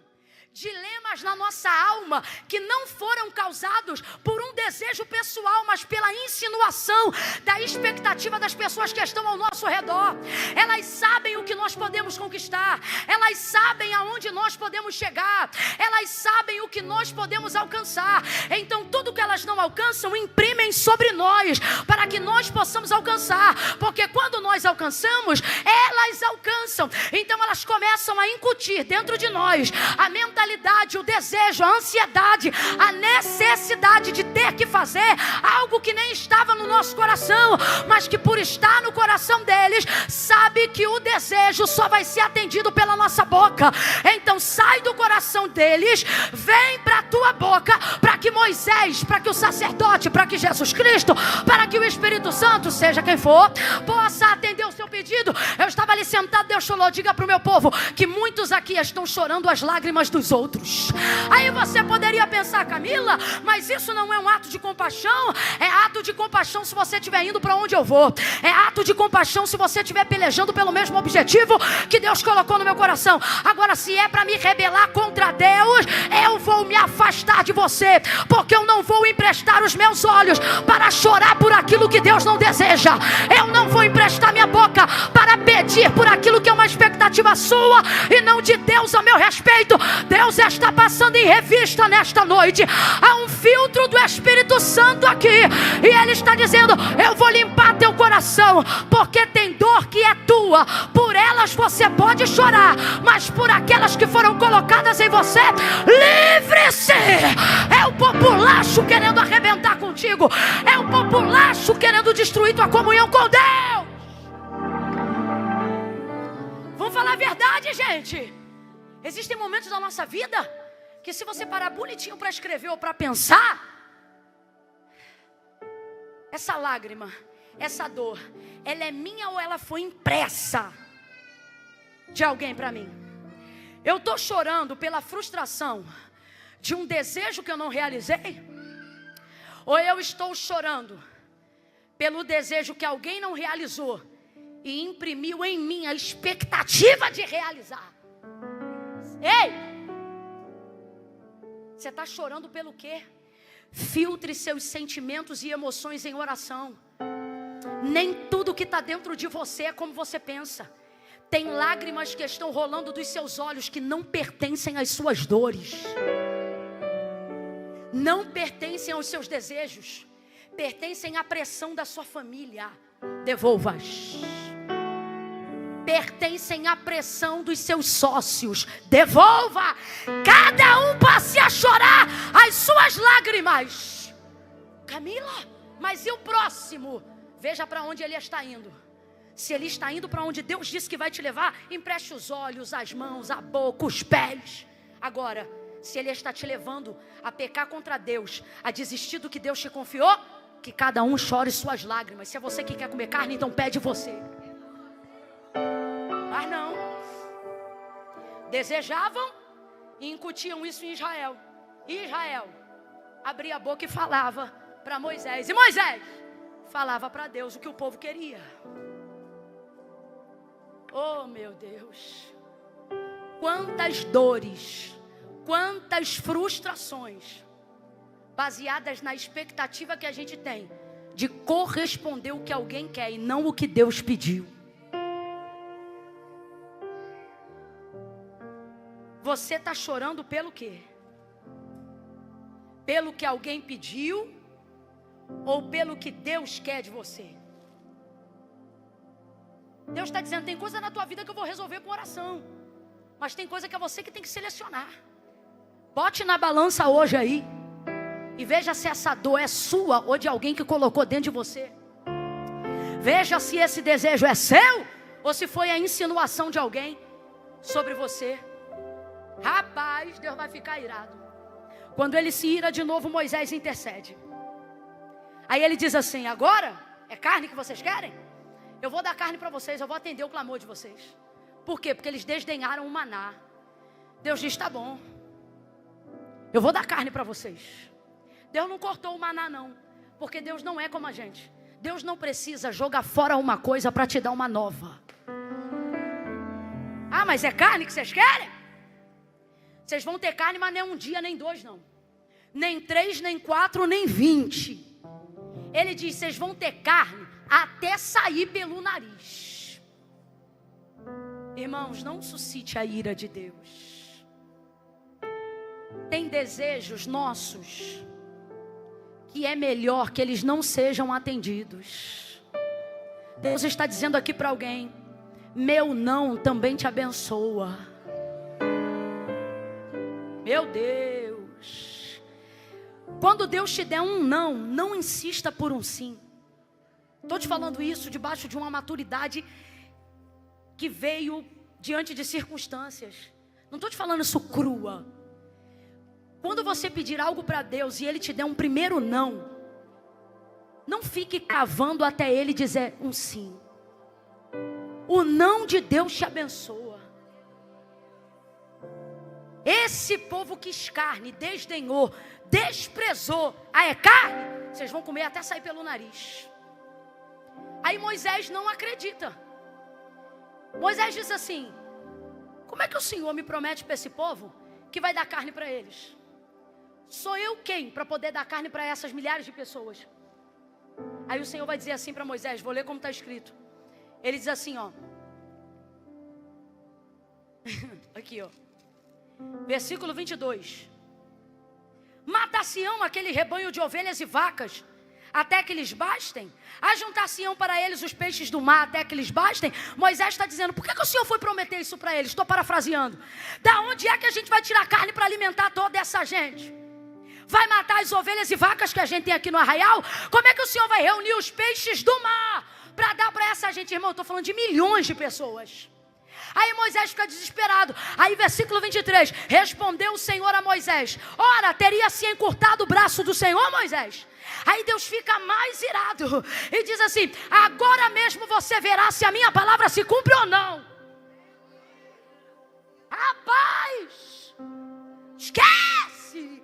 dilemas na nossa alma que não foram causados por um desejo pessoal, mas pela insinuação da expectativa das pessoas que estão ao nosso redor. Elas sabem o que nós podemos conquistar, elas sabem aonde nós podemos chegar, elas sabem o que nós podemos alcançar. Então tudo que elas não alcançam, imprimem sobre nós, para que nós possamos alcançar, porque quando nós alcançamos, elas alcançam. Então elas começam a incutir dentro de nós a mentalidade, o desejo, a ansiedade, a necessidade de ter que fazer algo que nem estava no nosso coração, mas que por estar no coração deles, sabe que o desejo só vai ser atendido pela nossa boca. Então sai do coração deles, vem para a tua boca, para que Moisés, para que o sacerdote, para que Jesus Cristo, para que o Espírito Santo, seja quem for, possa atender o seu pedido. Eu estava ali sentado, Deus falou: diga para o meu povo que muitos aqui estão chorando as lágrimas dos outros. Aí você poderia pensar: Camila, mas isso não é um ato de compaixão? É ato de compaixão se você estiver indo para onde eu vou. É ato de compaixão se você estiver pelejando pelo mesmo objetivo que Deus colocou no meu coração. Agora, se é para me rebelar contra Deus, eu vou me afastar de você, porque eu não vou emprestar os meus olhos para chorar por aquilo que Deus não deseja. Eu não vou emprestar minha boca para pedir por aquilo que é uma expectativa sua e não de Deus a meu respeito. Deus está passando em revista nesta noite. Há um filtro do Espírito Santo aqui, e Ele está dizendo: eu vou limpar teu coração, porque tem dor que é tua. Por elas você pode chorar, mas por aquelas que foram colocadas em você, livre-se. É o populacho querendo arrebentar contigo, é o populacho querendo destruir tua comunhão com Deus. Vamos falar a verdade, gente. Existem momentos da nossa vida que, se você parar bonitinho para escrever ou para pensar, essa lágrima, essa dor, ela é minha ou ela foi impressa de alguém para mim? Eu estou chorando pela frustração de um desejo que eu não realizei? Ou eu estou chorando pelo desejo que alguém não realizou e imprimiu em mim a expectativa de realizar? Ei! Você está chorando pelo quê? Filtre seus sentimentos e emoções em oração. Nem tudo que está dentro de você é como você pensa. Tem lágrimas que estão rolando dos seus olhos que não pertencem às suas dores, não pertencem aos seus desejos, pertencem à pressão da sua família. Devolva-as. Pertencem à pressão dos seus sócios. Devolva. Cada um passe a chorar as suas lágrimas. Camila, mas e o próximo? Veja para onde ele está indo. Se ele está indo para onde Deus disse que vai te levar, empreste os olhos, as mãos, a boca, os pés. Agora, se ele está te levando a pecar contra Deus, a desistir do que Deus te confiou, que cada um chore suas lágrimas. Se é você que quer comer carne, então pede você. Mas não. Desejavam e incutiam isso em Israel. E Israel abria a boca e falava para Moisés. E Moisés falava para Deus o que o povo queria. Oh, meu Deus. Quantas dores, quantas frustrações, baseadas na expectativa que a gente tem de corresponder o que alguém quer e não o que Deus pediu. Você está chorando pelo quê? Pelo que alguém pediu ou pelo que Deus quer de você? Deus está dizendo: tem coisa na tua vida que eu vou resolver com oração, mas tem coisa que é você que tem que selecionar. Bote na balança hoje aí e veja se essa dor é sua ou de alguém que colocou dentro de você. Veja se esse desejo é seu ou se foi a insinuação de alguém sobre você. Rapaz, Deus vai ficar irado. Quando ele se ira de novo, Moisés intercede. Aí ele diz assim: agora é carne que vocês querem? Eu vou dar carne para vocês, eu vou atender o clamor de vocês. Por quê? Porque eles desdenharam o maná. Deus diz: tá bom, eu vou dar carne para vocês. Deus não cortou o maná não, porque Deus não é como a gente. Deus não precisa jogar fora uma coisa para te dar uma nova. Ah, mas é carne que vocês querem? Vocês vão ter carne, mas nem um dia, nem dois não. Nem 3, nem 4, nem 20. Ele diz: vocês vão ter carne até sair pelo nariz. Irmãos, não suscite a ira de Deus. Tem desejos nossos que é melhor que eles não sejam atendidos. Deus está dizendo aqui para alguém: meu não também te abençoa. Meu Deus. Quando Deus te der um não, não insista por um sim. Estou te falando isso debaixo de uma maturidade que veio diante de circunstâncias. Não estou te falando isso crua. Quando você pedir algo para Deus e Ele te der um primeiro não, não fique cavando até Ele dizer um sim. O não de Deus te abençoa. Esse povo quis carne, desdenhou, desprezou. Ah, é carne? Vocês vão comer até sair pelo nariz. Aí Moisés não acredita. Moisés diz assim: como é que o Senhor me promete para esse povo que vai dar carne para eles? Sou eu quem para poder dar carne para essas milhares de pessoas? Aí o Senhor vai dizer assim para Moisés, vou ler como está escrito. Ele diz assim, ó. Aqui, ó. Versículo 22. Matar-se-ão aquele rebanho de ovelhas e vacas, até que lhes bastem? Ajuntar-se-ão para eles os peixes do mar, até que lhes bastem? Moisés está dizendo: por que o Senhor foi prometer isso para eles? Estou parafraseando. Da onde é que a gente vai tirar carne para alimentar toda essa gente? Vai matar as ovelhas e vacas que a gente tem aqui no arraial? Como é que o Senhor vai reunir os peixes do mar para dar para essa gente? Irmão, eu estou falando de milhões de pessoas. Aí Moisés fica desesperado. Aí versículo 23. Respondeu o Senhor a Moisés: ora, teria se encurtado o braço do Senhor, Moisés? Aí Deus fica mais irado e diz assim: agora mesmo você verá se a minha palavra se cumpre ou não. Rapaz, esquece.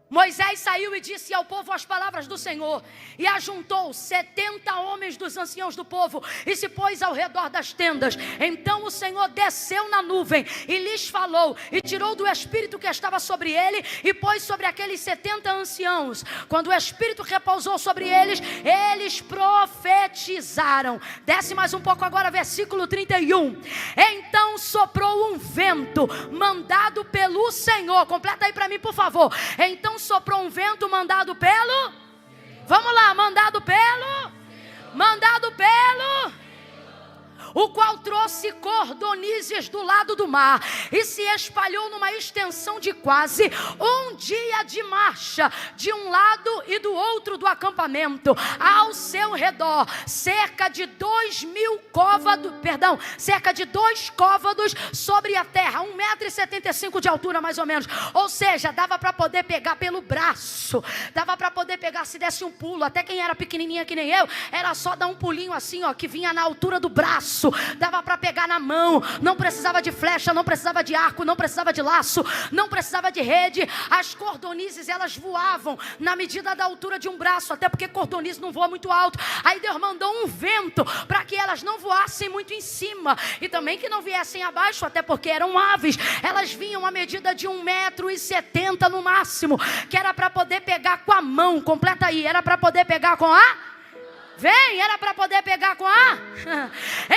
Moisés saiu e disse ao povo as palavras do Senhor, e ajuntou 70 homens dos anciãos do povo, e se pôs ao redor das tendas. Então o Senhor desceu na nuvem, e lhes falou, e tirou do Espírito que estava sobre ele, e pôs sobre aqueles 70 anciãos. Quando o Espírito repousou sobre eles, eles profetizaram. Desce mais um pouco agora, versículo 31. Então soprou um vento, mandado pelo Senhor. Completa aí para mim, por favor. Então soprou um vento mandado pelo... Vamos lá, mandado pelo... o qual trouxe cordonizes do lado do mar, e se espalhou numa extensão de quase um dia de marcha, de um lado e do outro do acampamento, ao seu redor, cerca de 2.000 côvados, cerca de 2 côvados sobre a terra, 1,75 m de altura mais ou menos, ou seja, dava para poder pegar pelo braço, dava para poder pegar se desse um pulo, até quem era pequenininha que nem eu, era só dar um pulinho assim, ó, que vinha na altura do braço, dava para pegar na mão, não precisava de flecha, não precisava de arco, não precisava de laço, não precisava de rede. As cordonizes, elas voavam na medida da altura de um braço, até porque cordonize não voa muito alto. Aí Deus mandou um vento para que elas não voassem muito em cima, e também que não viessem abaixo, até porque eram aves. Elas vinham a medida de 1,70 m no máximo, que era para poder pegar com a mão. Completa aí, era para poder pegar com a... Vem, era para poder pegar com a...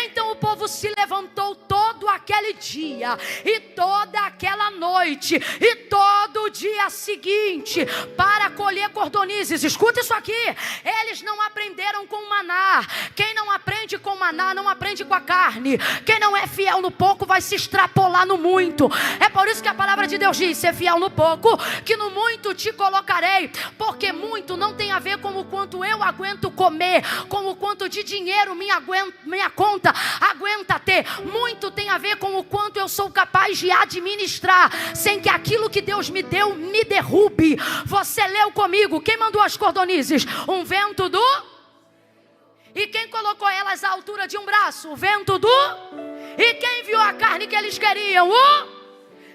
Então o povo se levantou todo aquele dia, e toda aquela noite, e todo o dia seguinte, para colher cordonizes. Escuta isso aqui. Eles não aprenderam com maná. Quem não aprende com maná maná não aprende com a carne. Quem não é fiel no pouco vai se extrapolar no muito. É por isso que a palavra de Deus diz: ser fiel no pouco, que no muito te colocarei. Porque muito não tem a ver com o quanto eu aguento comer, com o quanto de dinheiro minha conta aguenta ter. Muito tem a ver com o quanto eu sou capaz de administrar, sem que aquilo que Deus me deu me derrube. Você leu comigo: quem mandou as cordonizes? Um vento do... E quem colocou elas à altura de um braço? O vento do... E quem enviou a carne que eles queriam?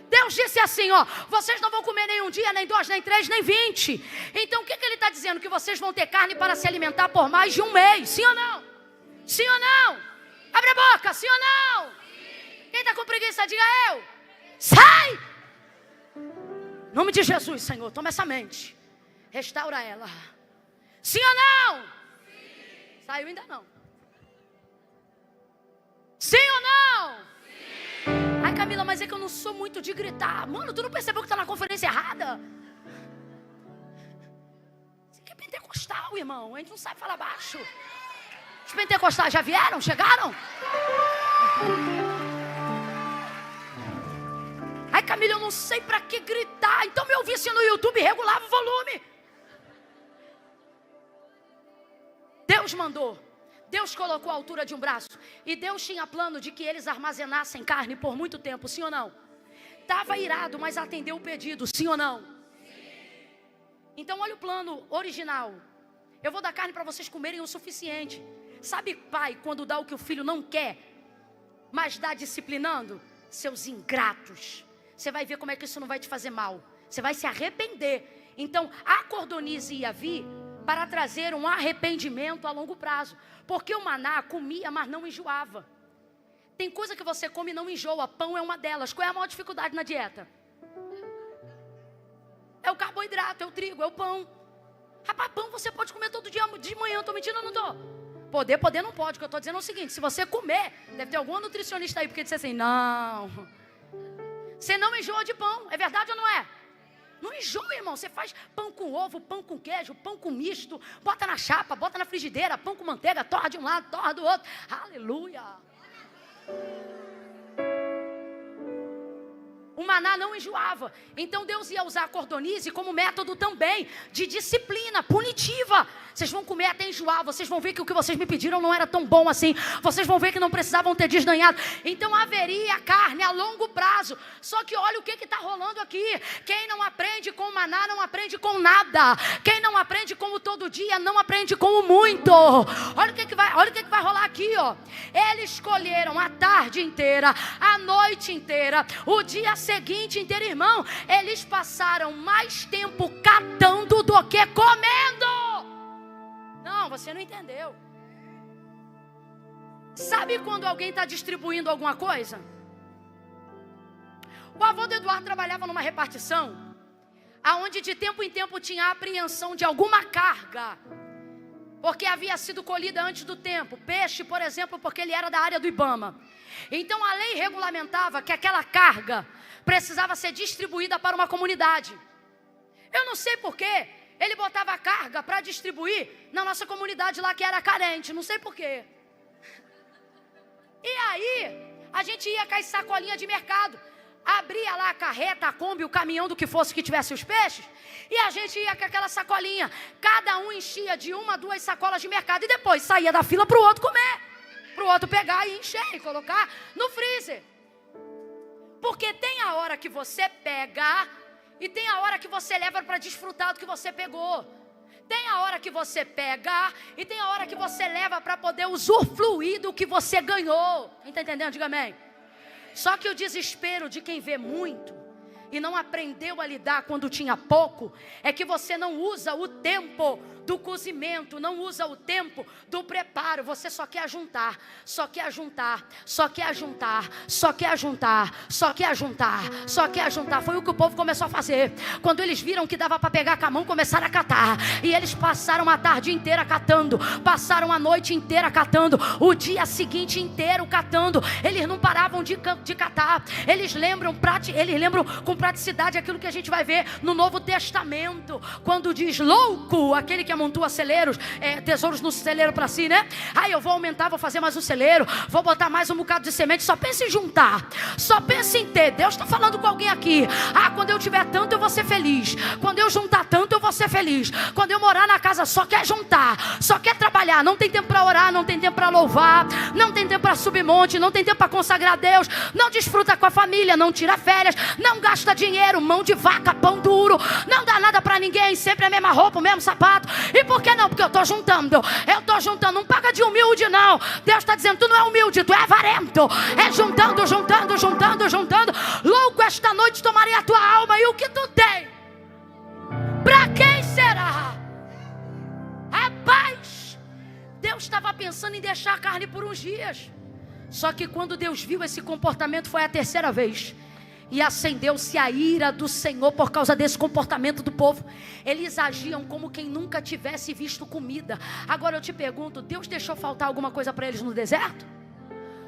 Deus disse assim, ó: vocês não vão comer nem um dia, nem 2, nem 3, nem 20. Então o que ele está dizendo? Que vocês vão ter carne para se alimentar por mais de um mês. Sim ou não? Sim ou não? Abre a boca, sim ou não? Quem está com preguiça, diga eu. Sai! Em nome de Jesus, Senhor, toma essa mente, restaura ela. Sim ou não? Sim. Saiu ainda não. Sim ou não? Sim. Ai, Camila, mas é que eu não sou muito de gritar. Mano, tu não percebeu que está na conferência errada? Isso aqui é pentecostal, irmão. A gente não sabe falar baixo. Os pentecostais já vieram? Chegaram? Ai, Camila, eu não sei pra que gritar. Então me ouvisse no YouTube e regulava o volume. Deus mandou. Deus colocou a altura de um braço. E Deus tinha plano de que eles armazenassem carne por muito tempo. Sim ou não? Estava irado, mas atendeu o pedido. Sim ou não? Sim. Então olha o plano original. Eu vou dar carne para vocês comerem o suficiente. Sabe, pai, quando dá o que o filho não quer, mas dá disciplinando? Seus ingratos. Você vai ver como é que isso não vai te fazer mal. Você vai se arrepender. Então a cordonize ia vir para trazer um arrependimento a longo prazo. Porque o maná comia, mas não enjoava. Tem coisa que você come e não enjoa. Pão é uma delas. Qual é a maior dificuldade na dieta? É o carboidrato, é o trigo, é o pão. Rapaz, pão você pode comer todo dia de manhã. Estou mentindo ou não estou? Poder não pode. O que eu estou dizendo é o seguinte: se você comer, deve ter algum nutricionista aí, porque disse assim: não, você não enjoa de pão. É verdade ou não é? Não enjoa, irmão. Você faz pão com ovo, pão com queijo, pão com misto, bota na chapa, bota na frigideira, pão com manteiga, torra de um lado, torra do outro. Aleluia. O maná não enjoava. Então Deus ia usar a cordonize como método também de disciplina punitiva. Vocês vão comer até enjoar. Vocês vão ver que o que vocês me pediram não era tão bom assim. Vocês vão ver que não precisavam ter desdenhado. Então haveria carne a longo prazo. Só que olha o que está rolando aqui. Quem não aprende com o maná não aprende com nada. Quem não aprende com o todo dia não aprende com o muito. Olha o que vai rolar aqui, ó. Eles escolheram a tarde inteira, a noite inteira, o dia seguinte inteiro, irmão. Eles passaram mais tempo catando do que comendo. Não, você não entendeu. Sabe quando alguém está distribuindo alguma coisa? O avô do Eduardo trabalhava numa repartição aonde de tempo em tempo tinha a apreensão de alguma carga, porque havia sido colhida antes do tempo. Peixe, por exemplo, porque ele era da área do Ibama. Então a lei regulamentava que aquela carga precisava ser distribuída para uma comunidade. Eu não sei porquê ele botava a carga para distribuir na nossa comunidade lá que era carente. Não sei porquê. E aí a gente ia com as sacolinhas de mercado, abria lá a carreta, a Kombi, o caminhão do que fosse que tivesse os peixes, e a gente ia com aquela sacolinha. Cada um enchia de 1 a 2 sacolas de mercado e depois saía da fila para o outro comer, para o outro pegar e encher e colocar no freezer. Porque tem a hora que você pega e tem a hora que você leva para desfrutar do que você pegou. Tem a hora que você pega e tem a hora que você leva para poder usufruir do que você ganhou. Está entendendo? Diga amém. Só que o desespero de quem vê muito e não aprendeu a lidar quando tinha pouco é que você não usa o tempo do cozimento, não usa o tempo do preparo. Você só quer juntar, só quer juntar, só quer juntar, só quer juntar, só quer juntar, só quer juntar. Foi o que o povo começou a fazer. Quando eles viram que dava para pegar com a mão, começaram a catar. E eles passaram a tarde inteira catando, passaram a noite inteira catando, o dia seguinte inteiro catando. Eles não paravam de catar. Eles lembram com praticidade aquilo que a gente vai ver no Novo Testamento, quando diz: louco aquele que amontoa celeiros, tesouros no celeiro para si, né? Aí eu vou aumentar, vou fazer mais um celeiro, vou botar mais um bocado de semente. Só pensa em juntar, só pensa em ter. Deus está falando com alguém aqui. Quando eu tiver tanto eu vou ser feliz. Quando eu juntar tanto eu vou ser feliz. Quando eu morar na casa só quer juntar, só quer trabalhar, não tem tempo para orar, não tem tempo para louvar, não tem tempo para subir monte, não tem tempo para consagrar a Deus, não desfruta com a família, não tira férias, não gasta dinheiro, mão de vaca, pão duro, não dá nada para ninguém, sempre a mesma roupa, o mesmo sapato. E por que não? Porque eu estou juntando, não paga de humilde não. Deus está dizendo, tu não é humilde, tu é avarento. É juntando. Louco, esta noite tomarei a tua alma, e o que tu tem, para quem será? Rapaz, Deus estava pensando em deixar a carne por uns dias. Só que quando Deus viu esse comportamento, foi a terceira vez, e acendeu-se a ira do Senhor por causa desse comportamento do povo. Eles agiam como quem nunca tivesse visto comida. Agora eu te pergunto, Deus deixou faltar alguma coisa para eles no deserto?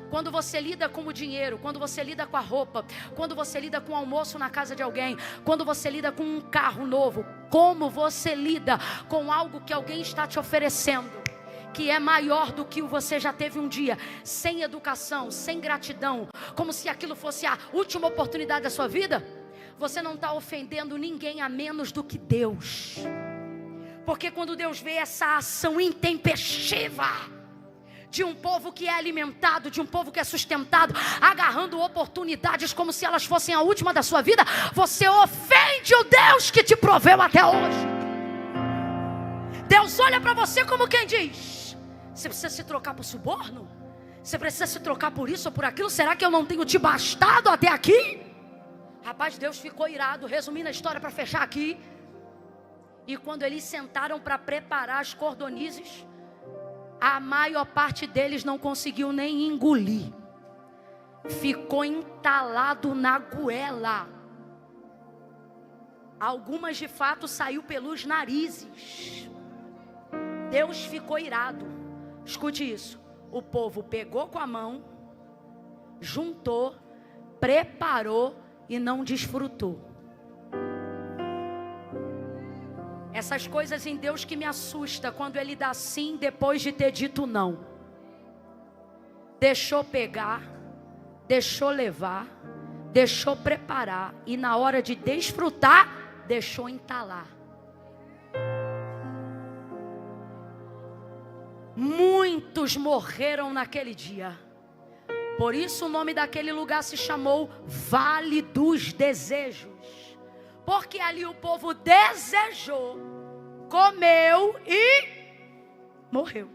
Quando você lida com o dinheiro, quando você lida com a roupa, quando você lida com o almoço na casa de alguém, quando você lida com um carro novo, como você lida com algo que alguém está te oferecendo, que é maior do que você já teve um dia, sem educação, sem gratidão, como se aquilo fosse a última oportunidade da sua vida? Você não está ofendendo ninguém a menos do que Deus. Porque quando Deus vê essa ação intempestiva de um povo que é alimentado, de um povo que é sustentado, agarrando oportunidades como se elas fossem a última da sua vida, você ofende o Deus que te proveu até hoje. Deus olha para você como quem diz: você precisa se trocar por suborno? Você precisa se trocar por isso ou por aquilo? Será que eu não tenho te bastado até aqui? Rapaz, Deus ficou irado. Resumindo a história para fechar aqui, e quando eles sentaram para preparar as cordonizes, a maior parte deles não conseguiu nem engolir, ficou entalado na goela. Algumas de fato saiu pelos narizes. Deus ficou irado. Escute isso: o povo pegou com a mão, juntou, preparou e não desfrutou. Essas coisas em Deus que me assusta, quando Ele dá sim depois de ter dito não. Deixou pegar, deixou levar, deixou preparar, e na hora de desfrutar, deixou entalar. Muitos morreram naquele dia. Por isso o nome daquele lugar se chamou Vale dos Desejos. Porque ali o povo desejou, comeu e morreu.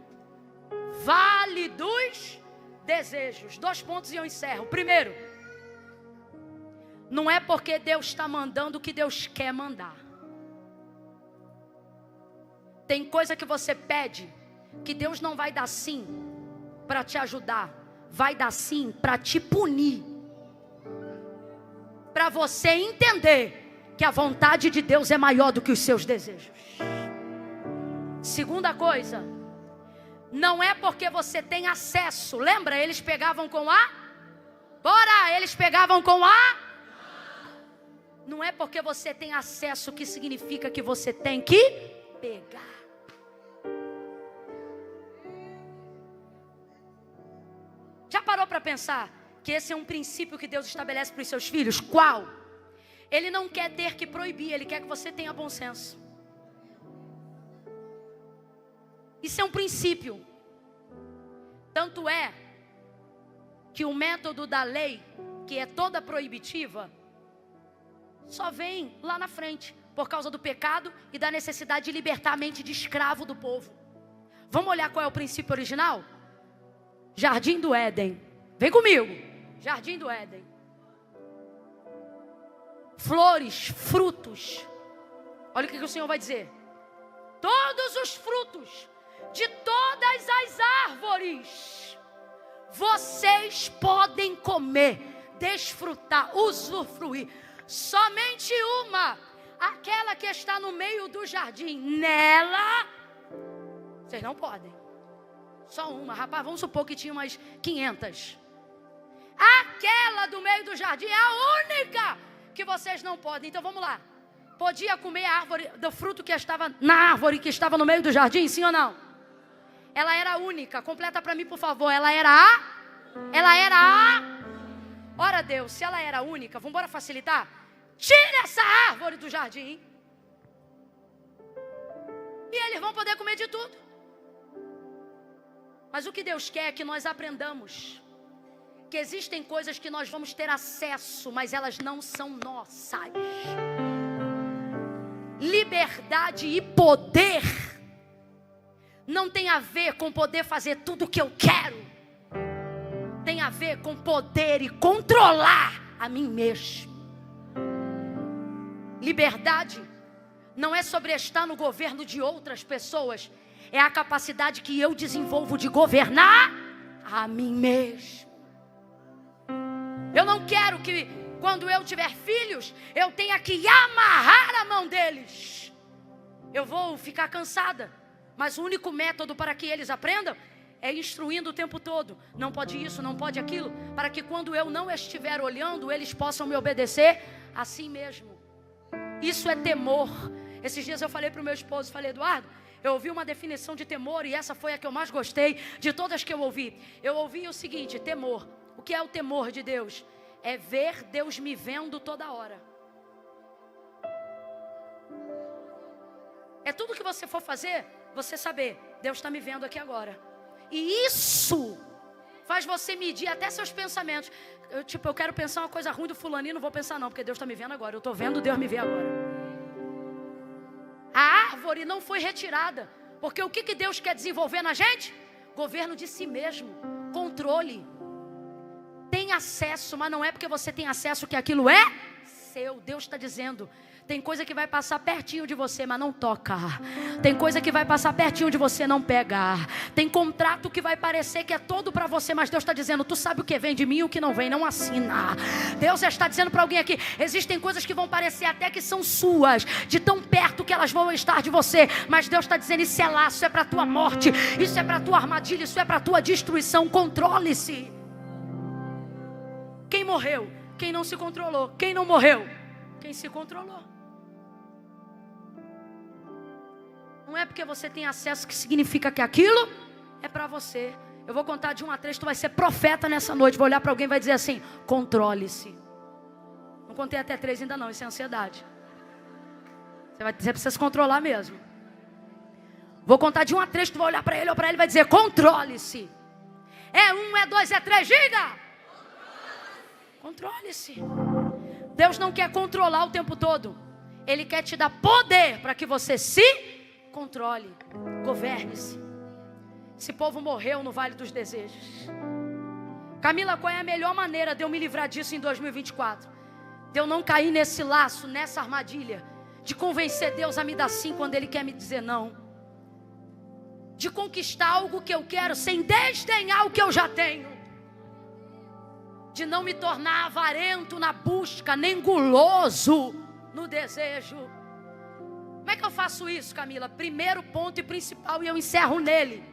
Vale dos Desejos. 2 pontos e eu encerro. Primeiro, não é porque Deus está mandando que Deus quer mandar. Tem coisa que você pede que Deus não vai dar sim para te ajudar, vai dar sim para te punir, para você entender que a vontade de Deus é maior do que os seus desejos. Segunda coisa, não é porque você tem acesso. Lembra, eles pegavam com a? Eles pegavam com a? Não é porque você tem acesso que significa que você tem que pegar. Já parou para pensar que esse é um princípio que Deus estabelece para os seus filhos? Qual? Ele não quer ter que proibir, Ele quer que você tenha bom senso. Isso é um princípio. Tanto é que o método da lei, que é toda proibitiva, só vem lá na frente, por causa do pecado e da necessidade de libertar a mente de escravo do povo. Vamos olhar qual é o princípio original? Jardim do Éden. Vem comigo. Jardim do Éden. Flores, frutos. Olha o que o Senhor vai dizer: todos os frutos de todas as árvores vocês podem comer, desfrutar, usufruir. Somente uma, aquela que está no meio do jardim, nela vocês não podem. Só uma. Rapaz, vamos supor que tinha umas 500. Aquela do meio do jardim é a única que vocês não podem. Então vamos lá. podia comer a árvore, do fruto que estava na árvore que estava no meio do jardim, sim ou não? Ela era única. Completa para mim, por favor. Ela era a. Ora Deus, se ela era única, vamos embora facilitar? Tira essa árvore do jardim. E eles vão poder comer de tudo. Mas o que Deus quer é que nós aprendamos que existem coisas que nós vamos ter acesso, mas elas não são nossas. Liberdade e poder não tem a ver com poder fazer tudo o que eu quero. Tem a ver com poder e controlar a mim mesmo. Liberdade não é sobre estar no governo de outras pessoas. É a capacidade que eu desenvolvo de governar a mim mesmo. Eu não quero que quando eu tiver filhos, eu tenha que amarrar a mão deles. Eu vou ficar cansada. Mas o único método para que eles aprendam é instruindo o tempo todo. Não pode isso, não pode aquilo. Para que quando eu não estiver olhando, eles possam me obedecer assim mesmo. Isso é temor. Esses dias eu falei para o meu esposo, falei, Eduardo, eu ouvi uma definição de temor e essa foi a que eu mais gostei de todas que eu ouvi. Eu ouvi o seguinte, temor. O que é o temor de Deus? É ver Deus me vendo toda hora. É tudo que você for fazer, você saber, Deus está me vendo aqui agora. E isso faz você medir até seus pensamentos. Eu quero pensar uma coisa ruim do fulaninho, não vou pensar não, porque Deus está me vendo agora. Eu estou vendo Deus me ver agora. A árvore não foi retirada, porque o que Deus quer desenvolver na gente? Governo de si mesmo, controle. Tem acesso, mas não é porque você tem acesso que aquilo é seu. Deus está dizendo, tem coisa que vai passar pertinho de você, mas não toca. Tem coisa que vai passar pertinho de você, não pega. Tem contrato que vai parecer que é todo para você, mas Deus está dizendo, tu sabe o que vem de mim e o que não vem, não assina. Deus está dizendo para alguém aqui, existem coisas que vão parecer até que são suas, de tão perto que elas vão estar de você, mas Deus está dizendo, isso é laço, isso é para tua morte, isso é para tua armadilha, isso é para tua destruição, controle-se. Quem morreu? Quem não se controlou. Quem não morreu? Quem se controlou. Não é porque você tem acesso que significa que aquilo é para você. Eu vou contar de 1 a 3, tu vai ser profeta nessa noite. Vou olhar para alguém e vai dizer assim, controle-se. Não contei até 3 ainda não, isso é ansiedade. Você precisa se controlar mesmo. Vou contar de 1 a 3, tu vai olhar para ele ou para ele e vai dizer, controle-se. É 1, é 2, é 3, diga! Controle-se. Deus não quer controlar o tempo todo. Ele quer te dar poder para que você se controle. Governe-se. Esse povo morreu no Vale dos Desejos. Camila, qual é a melhor maneira de eu me livrar disso em 2024? De eu não cair nesse laço, nessa armadilha, de convencer Deus a me dar sim quando Ele quer me dizer não. De conquistar algo que eu quero sem desdenhar o que eu já tenho. De não me tornar avarento na busca, nem guloso no desejo. Como é que eu faço isso, Camila? Primeiro ponto e principal, e eu encerro nele.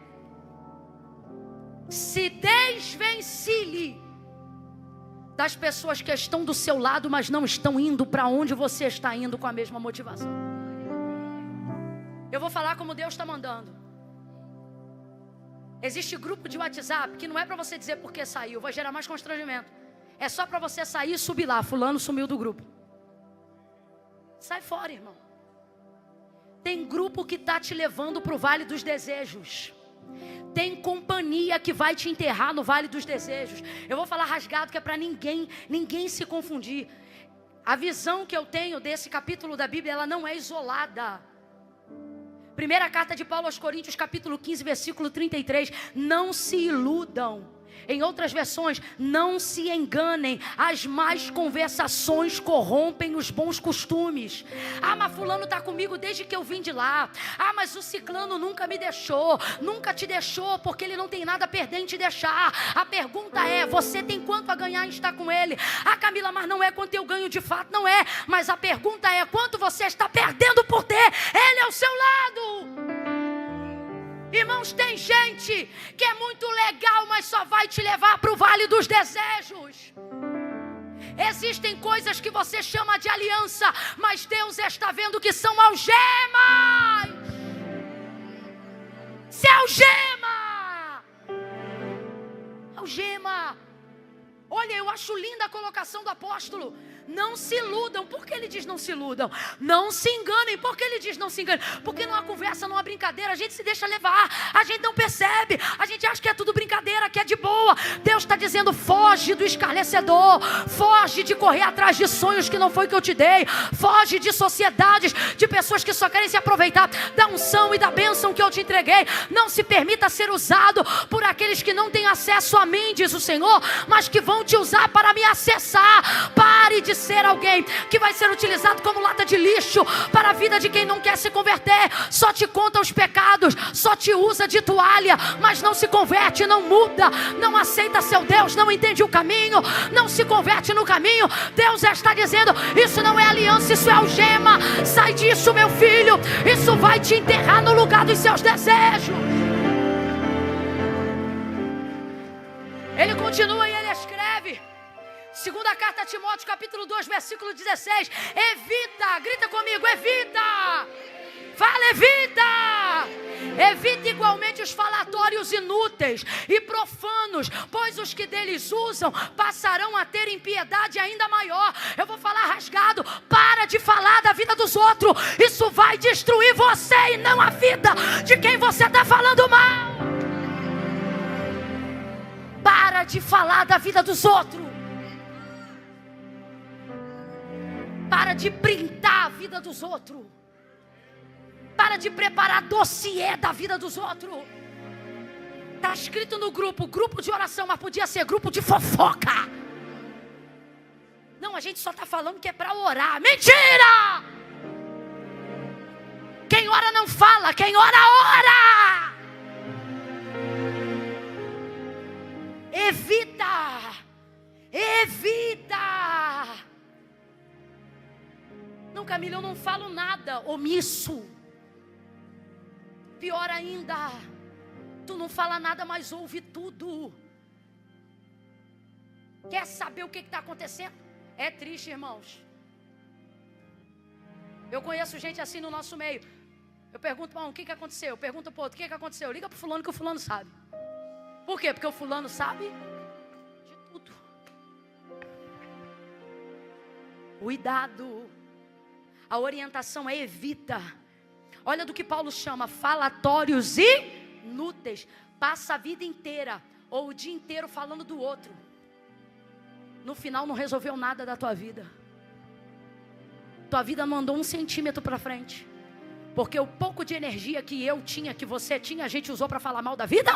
Se desvencilhe das pessoas que estão do seu lado, mas não estão indo para onde você está indo com a mesma motivação. Eu vou falar como Deus está mandando. Existe grupo de WhatsApp que não é para você dizer porque saiu, vai gerar mais constrangimento. É só para você sair e subir lá, fulano sumiu do grupo. Sai fora, irmão. Tem grupo que está te levando para o Vale dos Desejos. Tem companhia que vai te enterrar no Vale dos Desejos. Eu vou falar rasgado que é para ninguém se confundir. A visão que eu tenho desse capítulo da Bíblia, ela não é isolada. Primeira carta de Paulo aos Coríntios, capítulo 15, versículo 33. Não se iludam. Em outras versões, não se enganem. As más conversações corrompem os bons costumes. Ah, mas fulano está comigo desde que eu vim de lá. Ah, mas o ciclano nunca me deixou. Nunca te deixou porque ele não tem nada a perder em te deixar. A pergunta é, você tem quanto a ganhar em estar com ele? Ah, Camila, mas não é quanto eu ganho de fato. Não é. Mas a pergunta é, quanto você está perdendo por ter ele ao seu lado? Irmãos, tem gente que é muito legal, mas só vai te levar para o Vale dos Desejos. Existem coisas que você chama de aliança, mas Deus está vendo que são algemas. Se algema. Algema. Olha, eu acho linda a colocação do apóstolo. Não se iludam. Por que ele diz não se iludam? Não se enganem. Por que ele diz não se enganem? Porque numa conversa, numa brincadeira, a gente se deixa levar. A gente não percebe. A gente acha que é tudo brincadeira, que é de boa. Deus está dizendo, foge do escarnecedor. Foge de correr atrás de sonhos que não foi que eu te dei. Foge de sociedades, de pessoas que só querem se aproveitar da unção e da bênção que eu te entreguei. Não se permita ser usado por aqueles que não têm acesso a mim, diz o Senhor, mas que vão te usar para me acessar. Pare de ser alguém que vai ser utilizado como lata de lixo para a vida de quem não quer se converter. Só te conta os pecados, só te usa de toalha, mas não se converte, não muda, não aceita seu Deus, não entende o caminho, não se converte no caminho. Deus já está dizendo, isso não é aliança, isso é algema. Sai disso, meu filho, isso vai te enterrar no lugar dos seus desejos. Ele continua e ele escreve, segunda carta a Timóteo, capítulo 2, versículo 16. Evita, grita comigo, evita. Fala, evita. Evita igualmente os falatórios inúteis e profanos, pois os que deles usam passarão a ter impiedade ainda maior. Eu vou falar rasgado. Para de falar da vida dos outros. Isso vai destruir você e não a vida de quem você está falando mal. Para de falar da vida dos outros. Para de printar a vida dos outros. Para de preparar dossiê da vida dos outros. Está escrito no grupo de oração, mas podia ser grupo de fofoca. Não, a gente só está falando que é para orar. Mentira! Quem ora não fala, quem ora, ora! Evita! Evita! Não, Camila, eu não falo nada, omisso. Pior ainda, tu não fala nada, mas ouve tudo. Quer saber o que está acontecendo? É triste, irmãos. Eu conheço gente assim no nosso meio. Eu pergunto para um, o que aconteceu? Eu pergunto para o outro, o que aconteceu? Liga para o fulano que o fulano sabe. Por quê? Porque o fulano sabe de tudo. Cuidado. A orientação é evita. Olha do que Paulo chama falatórios inúteis. Passa a vida inteira ou o dia inteiro falando do outro. No final não resolveu nada da tua vida. Tua vida não andou 1 centímetro para frente. Porque o pouco de energia que eu tinha, que você tinha, a gente usou para falar mal da vida.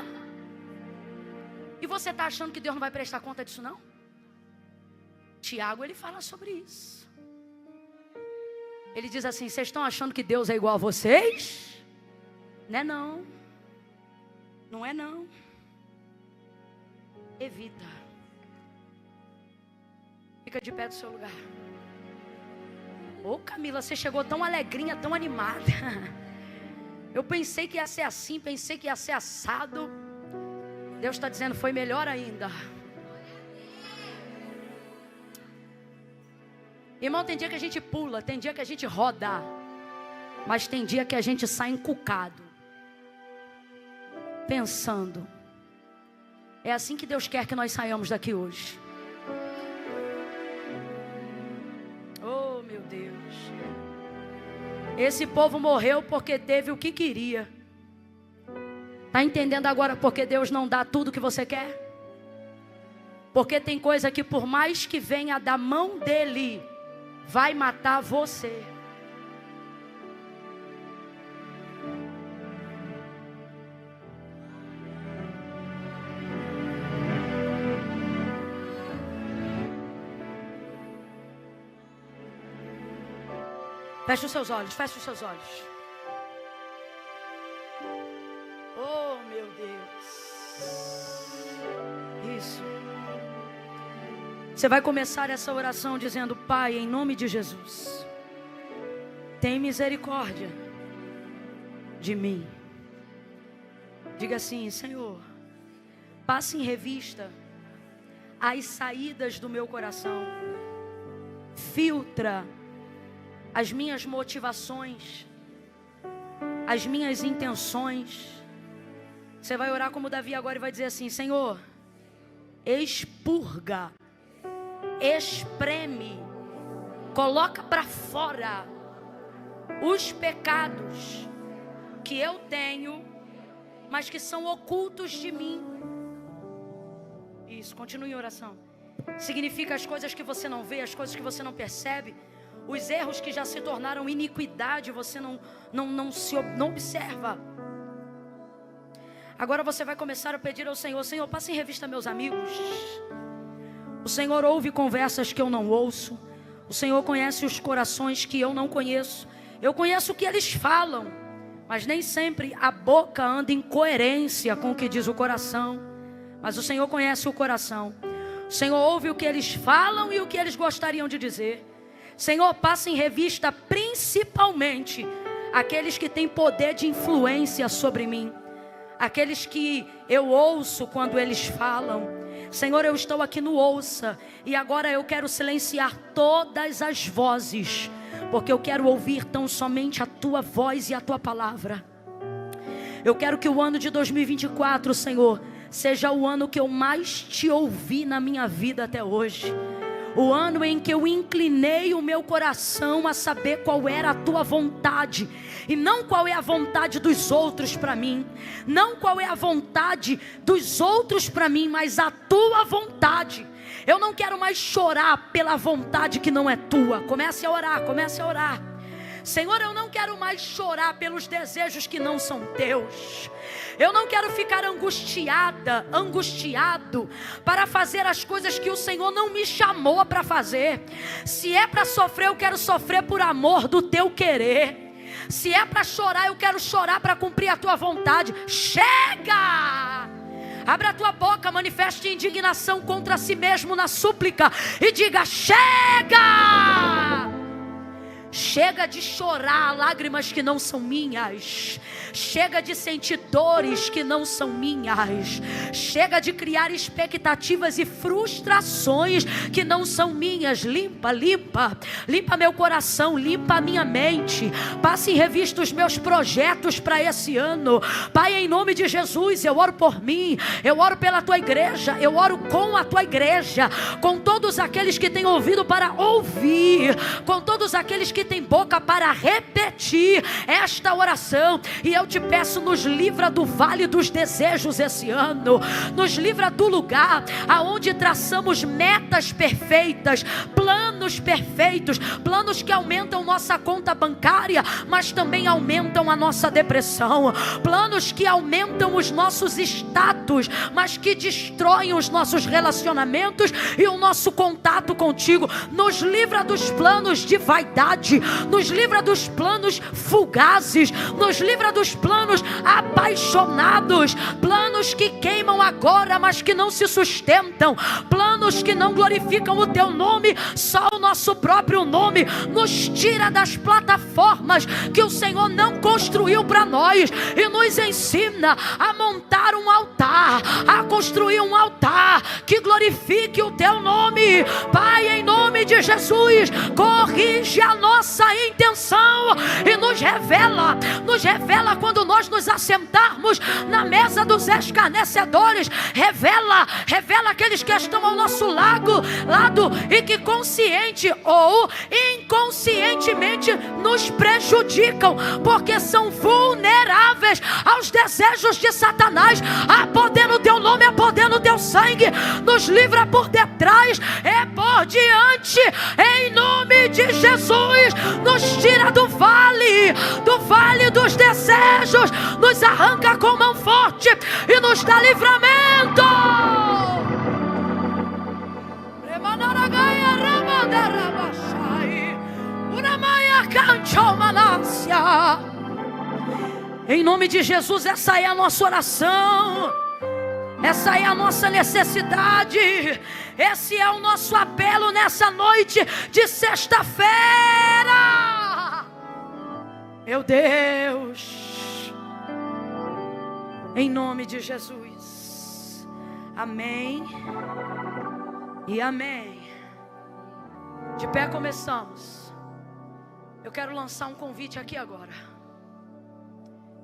E você está achando que Deus não vai prestar conta disso não? Tiago, ele fala sobre isso. Ele diz assim, vocês estão achando que Deus é igual a vocês? Não é não. Não é não. Evita. Fica de pé do seu lugar. Ô Camila, você chegou tão alegrinha, tão animada. Eu pensei que ia ser assim, pensei que ia ser assado. Deus está dizendo, foi melhor ainda. Irmão, tem dia que a gente pula, tem dia que a gente roda, mas tem dia que a gente sai encucado, pensando. É assim que Deus quer que nós saiamos daqui hoje. Oh, meu Deus. Esse povo morreu porque teve o que queria. Está entendendo agora porque Deus não dá tudo que você quer? Porque tem coisa que por mais que venha da mão dele, vai matar você. Feche os seus olhos, feche os seus olhos. Oh, meu Deus. Isso. Você vai começar essa oração dizendo, Pai, em nome de Jesus, tem misericórdia de mim. Diga assim, Senhor, passe em revista as saídas do meu coração. filtra as minhas motivações, as minhas intenções. Você vai orar como Davi agora e vai dizer assim: Senhor, expurga, espreme, coloca para fora os pecados que eu tenho, mas que são ocultos de mim. Isso, continue em oração. Significa as coisas que você não vê, as coisas que você não percebe, os erros que já se tornaram iniquidade, você não observa. Agora você vai começar a pedir ao Senhor: Senhor, passe em revista meus amigos. O Senhor ouve conversas que eu não ouço. O Senhor conhece os corações que eu não conheço. Eu conheço o que eles falam, mas nem sempre a boca anda em coerência com o que diz o coração. Mas o Senhor conhece o coração. O Senhor ouve o que eles falam e o que eles gostariam de dizer. Senhor, passa em revista principalmente aqueles que têm poder de influência sobre mim, aqueles que eu ouço quando eles falam. Senhor, eu estou aqui no ouça, e agora eu quero silenciar todas as vozes, porque eu quero ouvir tão somente a tua voz e a tua palavra. Eu quero que o ano de 2024, Senhor, seja o ano que eu mais te ouvi na minha vida até hoje. O ano em que eu inclinei o meu coração a saber qual era a tua vontade, e não qual é a vontade dos outros para mim. Não qual é a vontade dos outros para mim, mas a tua vontade. Eu não quero mais chorar pela vontade que não é tua. Comece a orar, comece a orar. Senhor, eu não quero mais chorar pelos desejos que não são teus. Eu não quero ficar angustiado para fazer as coisas que o Senhor não me chamou para fazer. Se é para sofrer, eu quero sofrer por amor do teu querer. Se é para chorar, eu quero chorar para cumprir a tua vontade. Chega! Abra a tua boca, manifeste indignação contra si mesmo na súplica e diga: chega! Chega de chorar lágrimas que não são minhas. Chega de sentir dores que não são minhas. Chega de criar expectativas e frustrações que não são minhas. Limpa meu coração, limpa a minha mente. Passe em revista os meus projetos para esse ano. Pai, em nome de Jesus, eu oro por mim, eu oro pela tua igreja, eu oro com a tua igreja, com todos aqueles que têm ouvido para ouvir, com todos aqueles que têm boca para repetir esta oração. E eu te peço, nos livra do vale dos desejos esse ano, nos livra do lugar aonde traçamos metas perfeitas, planos perfeitos, planos que aumentam nossa conta bancária, mas também aumentam a nossa depressão, planos que aumentam os nossos status, mas que destroem os nossos relacionamentos e o nosso contato contigo. Nos livra dos planos de vaidade, nos livra dos planos fugazes, nos livra dos planos apaixonados, planos que queimam agora, mas que não se sustentam, planos que não glorificam o teu nome, só o nosso próprio nome. Nos tira das plataformas que o Senhor não construiu para nós e nos ensina a montar um altar, a construir um altar que glorifique o teu nome. Pai, em nome de Jesus, corrige a nossa intenção e nos revela quando nós nos assentarmos na mesa dos escarnecedores. Revela aqueles que estão ao nosso lado e que consciente ou inconscientemente nos prejudicam, porque são vulneráveis aos desejos de Satanás. Há poder no teu nome, há poder no teu sangue. Nos livra por detrás e por diante, em nome de Jesus. Nos tira do vale dos desejos, nos arranca com mão forte e nos dá livramento. Em nome de Jesus, essa é a nossa oração, essa é a nossa necessidade, esse é o nosso apelo nessa noite de sexta-feira. Meu Deus, em nome de Jesus, amém e amém. De pé começamos. Eu quero lançar um convite aqui agora.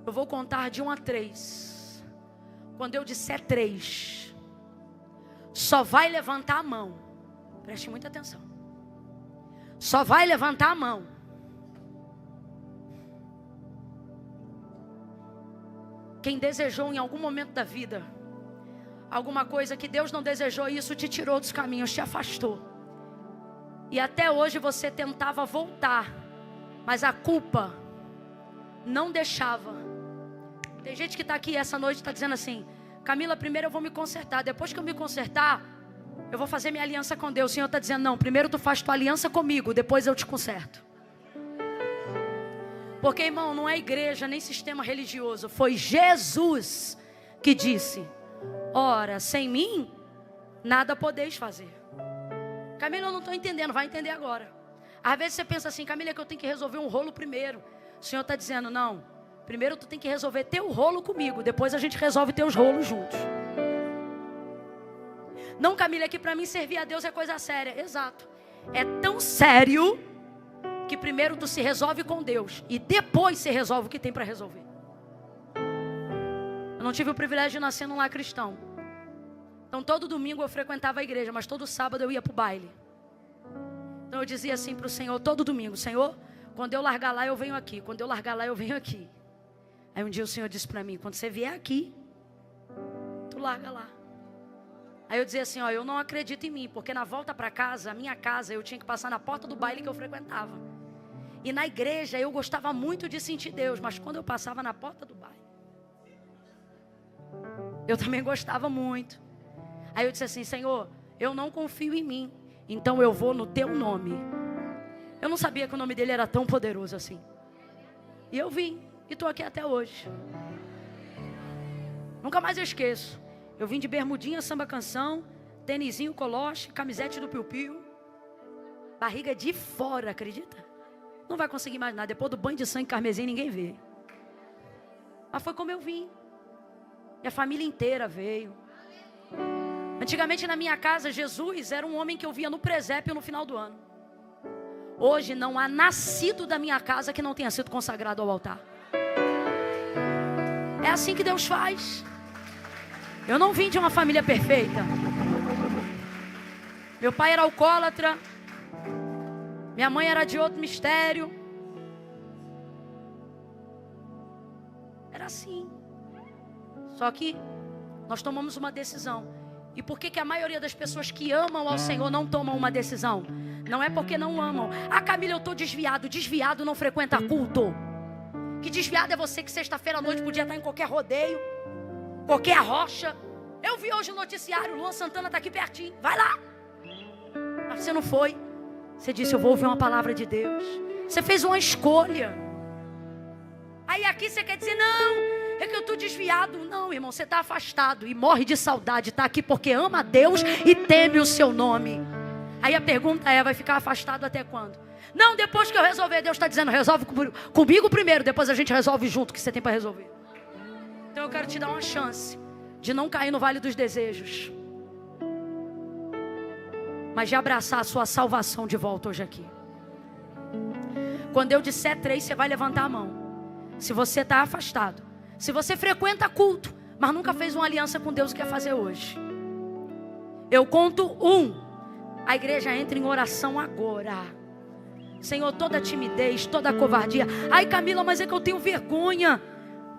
Eu vou contar de 1 a 3. Quando eu disser 3, só vai levantar a mão. Preste muita atenção. Só vai levantar a mão quem desejou em algum momento da vida alguma coisa que Deus não desejou, e isso te tirou dos caminhos, te afastou. E até hoje você tentava voltar, mas a culpa não deixava. Tem gente que está aqui essa noite e está dizendo assim: Camila, primeiro eu vou me consertar, depois que eu me consertar, eu vou fazer minha aliança com Deus. O Senhor está dizendo: não, primeiro tu faz tua aliança comigo, depois eu te conserto. Porque, irmão, não é igreja nem sistema religioso, foi Jesus que disse: ora, sem mim nada podeis fazer. Camila, eu não estou entendendo. Vai entender agora. Às vezes você pensa assim: Camila, é que eu tenho que resolver um rolo primeiro. O Senhor está dizendo: não, primeiro tu tem que resolver teu rolo comigo, depois a gente resolve teus rolos juntos. Não, Camila, é que para mim servir a Deus é coisa séria. Exato. É tão sério que primeiro tu se resolve com Deus e depois você resolve o que tem para resolver. Eu não tive o privilégio de nascer num lar cristão. Então todo domingo eu frequentava a igreja, mas todo sábado eu ia para o baile. Então eu dizia assim para o Senhor todo domingo: Senhor, quando eu largar lá eu venho aqui, quando eu largar lá eu venho aqui. Aí um dia o Senhor disse para mim: quando você vier aqui, tu larga lá. Aí eu dizia assim: ó, eu não acredito em mim, porque na volta para casa, a minha casa, eu tinha que passar na porta do baile que eu frequentava. E na igreja eu gostava muito de sentir Deus, mas quando eu passava na porta do baile, eu também gostava muito. Aí eu disse assim: Senhor, eu não confio em mim, então eu vou no teu nome. Eu não sabia que o nome dele era tão poderoso assim. E eu vim, e estou aqui até hoje. Nunca mais eu esqueço. Eu vim de bermudinha, samba canção, tênisinho, coloche, camisete do piu-piu, barriga de fora, acredita? Não vai conseguir imaginar. Depois do banho de sangue carmesim ninguém vê. Mas foi como eu vim. E a família inteira veio. Antigamente na minha casa, Jesus era um homem que eu via no presépio no final do ano. Hoje não há nascido da minha casa que não tenha sido consagrado ao altar. É assim que Deus faz. Eu não vim de uma família perfeita. Meu pai era alcoólatra. Minha mãe era de outro mistério. Era assim. Só que nós tomamos uma decisão. E por que a maioria das pessoas que amam ao Senhor não tomam uma decisão? Não é porque não amam. Ah, Camila, eu estou desviado. Desviado não frequenta culto. Que desviado é você que sexta-feira à noite podia estar em qualquer rodeio, qualquer rocha. Eu vi hoje no noticiário, Luan Santana está aqui pertinho. Vai lá. Mas você não foi. Você disse: eu vou ouvir uma palavra de Deus. Você fez uma escolha. Aí aqui você quer dizer: não, é que eu estou desviado. Não, irmão, você está afastado e morre de saudade. Está aqui porque ama a Deus e teme o seu nome. Aí a pergunta é: vai ficar afastado até quando? Não, depois que eu resolver. Deus está dizendo: resolve comigo primeiro, depois a gente resolve junto o que você tem para resolver. Então eu quero te dar uma chance de não cair no vale dos desejos, mas de abraçar a sua salvação de volta hoje aqui. Quando eu disser 3, você vai levantar a mão. Se você está afastado, se você frequenta culto, mas nunca fez uma aliança com Deus, quer fazer hoje. Eu conto 1. A igreja entra em oração agora. Senhor, toda timidez, toda covardia. Ai, Camila, mas é que eu tenho vergonha.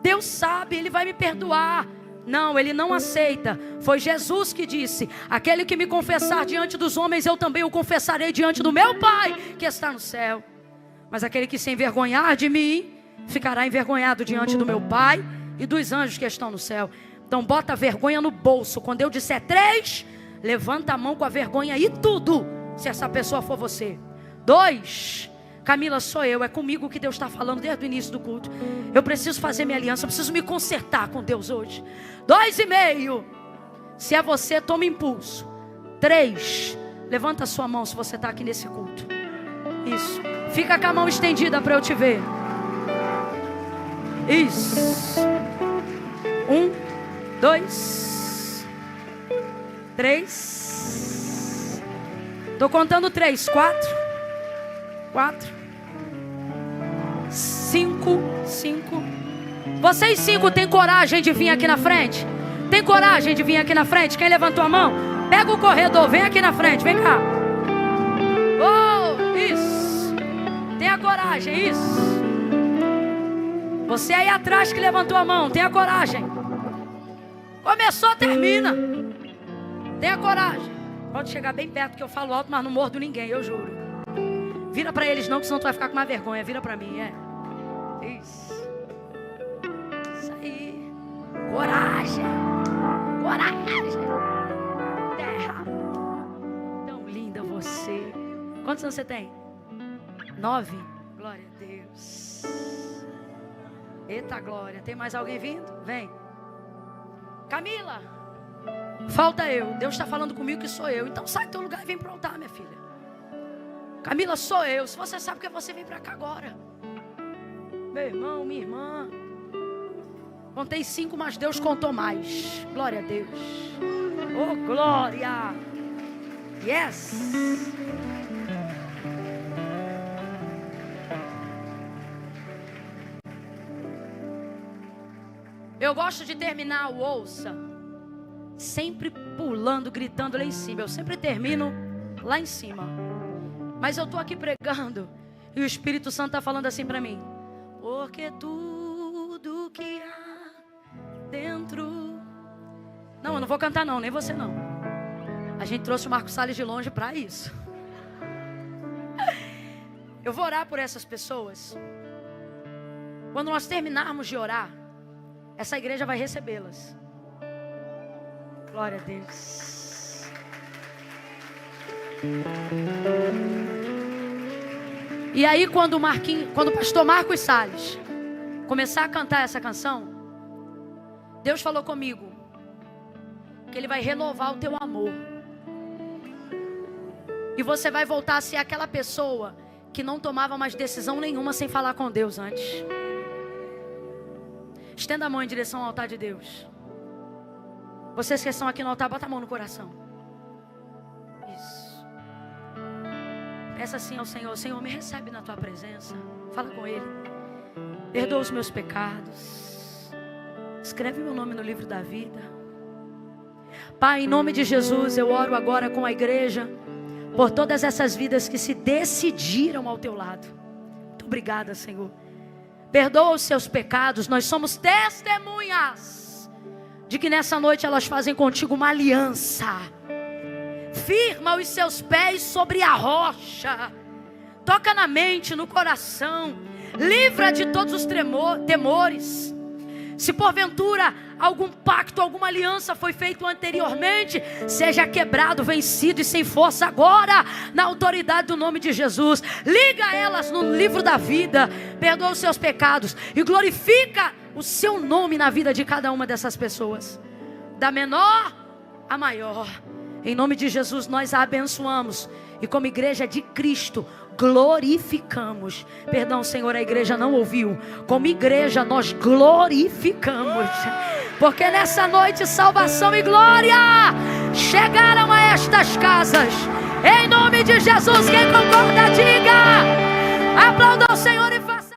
Deus sabe, Ele vai me perdoar. Não, Ele não aceita. Foi Jesus que disse: aquele que me confessar diante dos homens, eu também o confessarei diante do meu Pai que está no céu. Mas aquele que se envergonhar de mim, ficará envergonhado diante do meu Pai e dos anjos que estão no céu. Então bota a vergonha no bolso. Quando eu disser 3, levanta a mão com a vergonha e tudo, se essa pessoa for você. 2, Camila, sou eu, é comigo que Deus está falando desde o início do culto. Eu preciso fazer minha aliança, eu preciso me consertar com Deus hoje. 2,5, se é você, toma impulso. 3, levanta a sua mão se você está aqui nesse culto. Isso, fica com a mão estendida para eu te ver. Isso. 1, 2, 3. Estou contando 3, 4. 4, 5. Vocês 5 têm coragem de vir aqui na frente? Tem coragem de vir aqui na frente? Quem levantou a mão? Pega o corredor, vem aqui na frente, vem cá. Oh, isso. Tenha coragem, isso. Você aí atrás que levantou a mão, tenha coragem. Começou, termina. Tenha coragem. Pode chegar bem perto que eu falo alto, mas não mordo ninguém, eu juro. Vira pra eles não, que senão tu vai ficar com mais vergonha. Vira pra mim, Isso. Isso aí. Coragem. Terra. Tão linda você. Quantos anos você tem? 9? Glória a Deus. Eita glória. Tem mais alguém vindo? Vem. Camila. Falta eu. Deus está falando comigo que sou eu. Então sai do teu lugar e vem pro altar, minha filha. Camila, sou eu. Se você sabe que você vem pra cá agora. Meu irmão, minha irmã. Contei 5, mas Deus contou mais. Glória a Deus. Oh, glória. Yes. Eu gosto de terminar o ouça sempre pulando, gritando lá em cima. Eu sempre termino lá em cima. Mas eu estou aqui pregando e o Espírito Santo está falando assim para mim. Porque tudo que há dentro... Não, eu não vou cantar não, nem você não. A gente trouxe o Marcos Salles de longe para isso. Eu vou orar por essas pessoas. Quando nós terminarmos de orar, essa igreja vai recebê-las. Glória a Deus. E aí quando o pastor Marcos Salles começar a cantar essa canção, Deus falou comigo que Ele vai renovar o teu amor. E você vai voltar a ser aquela pessoa que não tomava mais decisão nenhuma sem falar com Deus antes. Estenda a mão em direção ao altar de Deus. Vocês que estão aqui no altar, bota a mão no coração. Isso. Peça assim ao Senhor. Senhor, me recebe na tua presença. Fala com Ele. Perdoa os meus pecados. Escreve meu nome no livro da vida. Pai, em nome de Jesus, eu oro agora com a igreja por todas essas vidas que se decidiram ao teu lado. Muito obrigada, Senhor. Perdoa os seus pecados. Nós somos testemunhas de que nessa noite elas fazem contigo uma aliança. Firma os seus pés sobre a rocha. Toca na mente, no coração. Livra de todos os temores. Se porventura algum pacto, alguma aliança foi feito anteriormente, seja quebrado, vencido e sem força agora, na autoridade do nome de Jesus. Liga elas no livro da vida. Perdoa os seus pecados e glorifica o seu nome na vida de cada uma dessas pessoas, da menor a maior. Em nome de Jesus nós a abençoamos e como igreja de Cristo glorificamos. Perdão, Senhor, a igreja não ouviu. Como igreja nós glorificamos, porque nessa noite salvação e glória chegaram a estas casas. Em nome de Jesus, quem concorda diga.